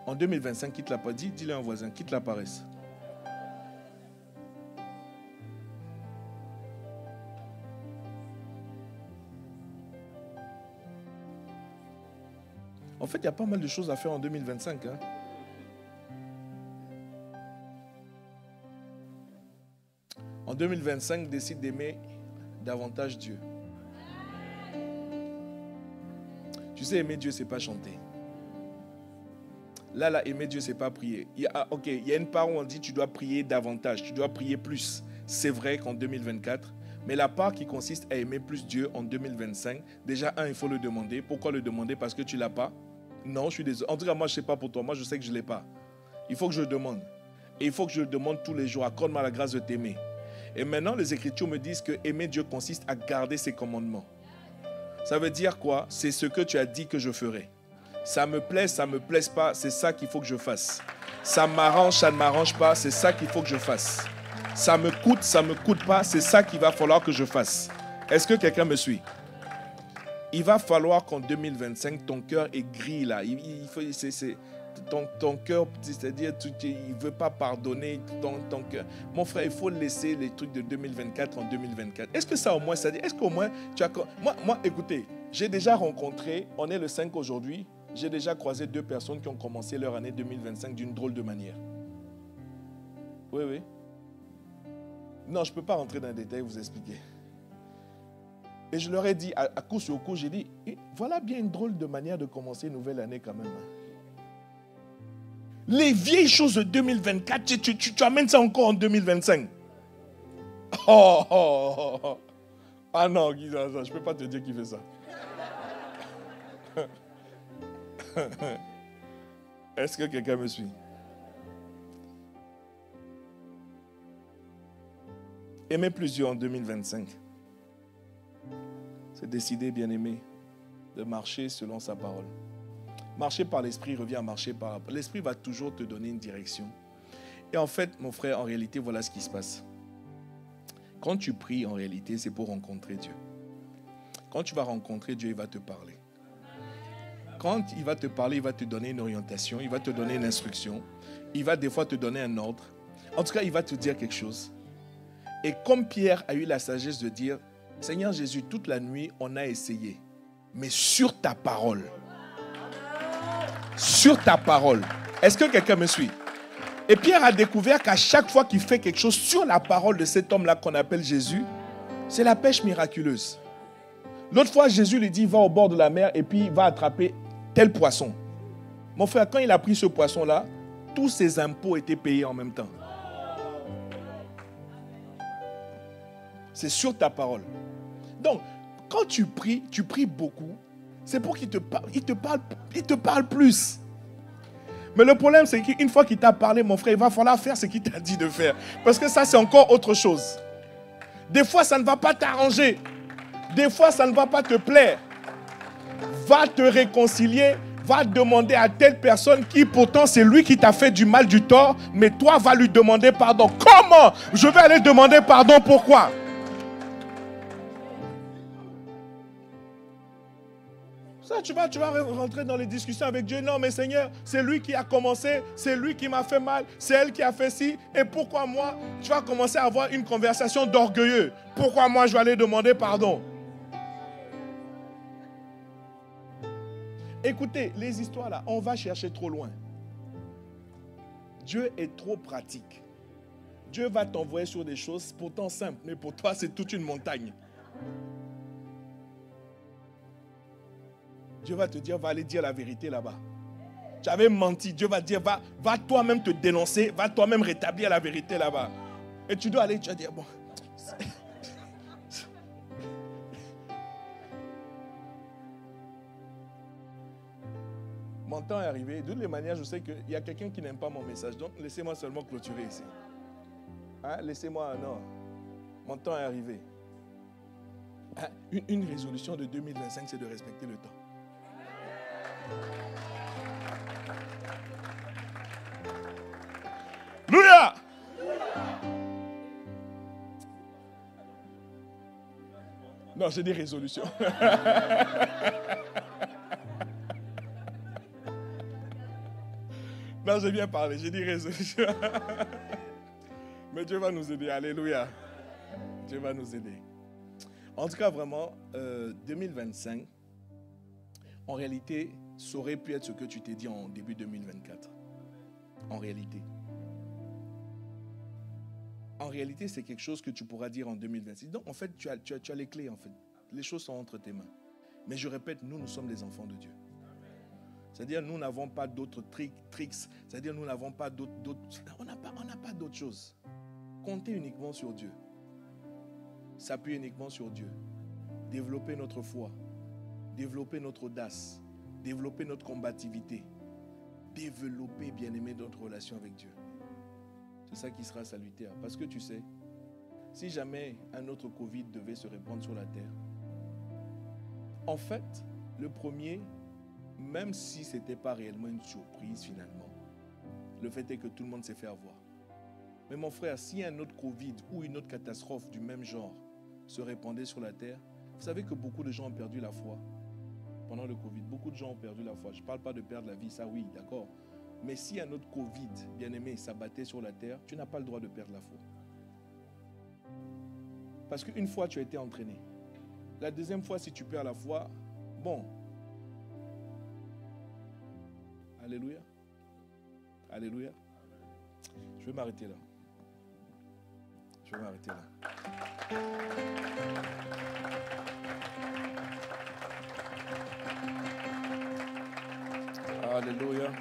En 2025, quitte la paresse, dis-le à un voisin, quitte la paresse. En fait, il y a pas mal de choses à faire en 2025. Hein. En 2025, décide d'aimer davantage Dieu. Tu sais, aimer Dieu, ce n'est pas chanter. Là, aimer Dieu, ce n'est pas prier. Il y a une part où on dit tu dois prier davantage, tu dois prier plus. C'est vrai qu'en 2024, mais la part qui consiste à aimer plus Dieu en 2025, déjà, il faut le demander. Pourquoi le demander? Parce que tu ne l'as pas. Non, je suis désolé. En tout cas, moi, je ne sais pas pour toi. Moi, je sais que je ne l'ai pas. Il faut que je le demande. Et il faut que je le demande tous les jours. Accorde-moi la grâce de t'aimer. Et maintenant, les Écritures me disent que aimer Dieu consiste à garder ses commandements. Ça veut dire quoi? C'est ce que tu as dit que je ferai. Ça me plaise, ça ne me plaise pas, c'est ça qu'il faut que je fasse. Ça m'arrange, ça ne m'arrange pas, c'est ça qu'il faut que je fasse. Ça me coûte pas, c'est ça qu'il va falloir que je fasse. Est-ce que quelqu'un me suit? Il va falloir qu'en 2025, ton cœur est gris là. Ton cœur, c'est-à-dire, il ne veut pas pardonner ton cœur. Mon frère, il faut laisser les trucs de 2024 en 2024. Est-ce que ça au moins, c'est-à-dire, est-ce qu'au moins, tu as... Moi, écoutez, j'ai déjà rencontré, on est le 5 aujourd'hui, j'ai déjà croisé 2 personnes qui ont commencé leur année 2025 d'une drôle de manière. Oui. Non, je ne peux pas rentrer dans les détails et vous expliquer. Et je leur ai dit, à coup sur coup, j'ai dit, voilà bien une drôle de manière de commencer une nouvelle année quand même. Les vieilles choses de 2024, tu amènes ça encore en 2025. Oh. Ah non, je ne peux pas te dire qui fait ça. Est-ce que quelqu'un me suit? Aimer plus Dieu en 2025. C'est décider, bien-aimé, de marcher selon sa parole. Marcher par l'esprit revient à marcher par... L'esprit va toujours te donner une direction. Et en fait, mon frère, en réalité, voilà ce qui se passe. Quand tu pries, en réalité, c'est pour rencontrer Dieu. Quand tu vas rencontrer Dieu, il va te parler. Quand il va te parler, il va te donner une orientation, il va te donner une instruction, il va des fois te donner un ordre. En tout cas, il va te dire quelque chose. Et comme Pierre a eu la sagesse de dire, Seigneur Jésus, toute la nuit, on a essayé, mais sur ta parole. Sur ta parole. Est-ce que quelqu'un me suit? Et Pierre a découvert qu'à chaque fois qu'il fait quelque chose sur la parole de cet homme-là qu'on appelle Jésus, c'est la pêche miraculeuse. L'autre fois, Jésus lui dit, va au bord de la mer et puis va attraper tel poisson. Mon frère, quand il a pris ce poisson-là, tous ses impôts étaient payés en même temps. C'est sur ta parole. Donc, quand tu pries beaucoup, c'est pour qu'il te parle. Il te parle plus. Mais le problème, c'est qu'une fois qu'il t'a parlé, mon frère, il va falloir faire ce qu'il t'a dit de faire. Parce que ça, c'est encore autre chose. Des fois, ça ne va pas t'arranger. Des fois, ça ne va pas te plaire. Va te réconcilier. Va demander à telle personne qui, pourtant, c'est lui qui t'a fait du mal, du tort. Mais toi, va lui demander pardon. Comment? Je vais aller demander pardon. Pourquoi? Ça, tu vas rentrer dans les discussions avec Dieu. Non, mais Seigneur, c'est lui qui a commencé, c'est lui qui m'a fait mal, c'est elle qui a fait ci. Et pourquoi moi? Tu vas commencer à avoir une conversation d'orgueilleux. Pourquoi moi, je vais aller demander pardon? Écoutez, les histoires là, on va chercher trop loin. Dieu est trop pratique. Dieu va t'envoyer sur des choses pourtant simples, mais pour toi, c'est toute une montagne. Dieu va te dire, va aller dire la vérité là-bas. Tu avais menti. Dieu va te dire, va toi-même te dénoncer, va toi-même rétablir la vérité là-bas. Et tu dois aller, tu vas dire, bon. Mon temps est arrivé. De toutes les manières, je sais qu'il y a quelqu'un qui n'aime pas mon message. Donc, laissez-moi seulement clôturer ici. Hein? Laissez-moi, non. Mon temps est arrivé. Hein? Une résolution de 2025, c'est de respecter le temps. Alléluia! Non, j'ai des résolutions. Non, j'ai bien parlé, j'ai dit résolution. Mais Dieu va nous aider, alléluia. Dieu va nous aider. En tout cas, vraiment, 2025, en réalité, ça aurait pu être ce que tu t'es dit en début 2024. En réalité. En réalité, c'est quelque chose que tu pourras dire en 2026. Donc, en fait, tu as les clés, en fait. Les choses sont entre tes mains. Mais je répète, nous sommes les enfants de Dieu. C'est-à-dire, nous n'avons pas d'autres tricks. C'est-à-dire, nous n'avons pas d'autres... On n'a pas d'autres choses. Comptez uniquement sur Dieu. S'appuyer uniquement sur Dieu. Développer notre foi. Développer notre audace. Développer notre combativité. Développer, bien-aimé, notre relation avec Dieu. C'est ça qui sera salutaire. Parce que tu sais, si jamais un autre Covid devait se répandre sur la terre, en fait, le premier... Même si ce n'était pas réellement une surprise finalement, le fait est que tout le monde s'est fait avoir. Mais mon frère, si un autre Covid ou une autre catastrophe du même genre se répandait sur la terre, vous savez que beaucoup de gens ont perdu la foi pendant le Covid. Beaucoup de gens ont perdu la foi. Je ne parle pas de perdre la vie, ça oui, d'accord. Mais si un autre Covid, bien aimé, s'abattait sur la terre, tu n'as pas le droit de perdre la foi. Parce qu'une fois, tu as été entraîné. La deuxième fois, si tu perds la foi, bon... Alléluia. Alléluia. Je vais m'arrêter là. Alléluia.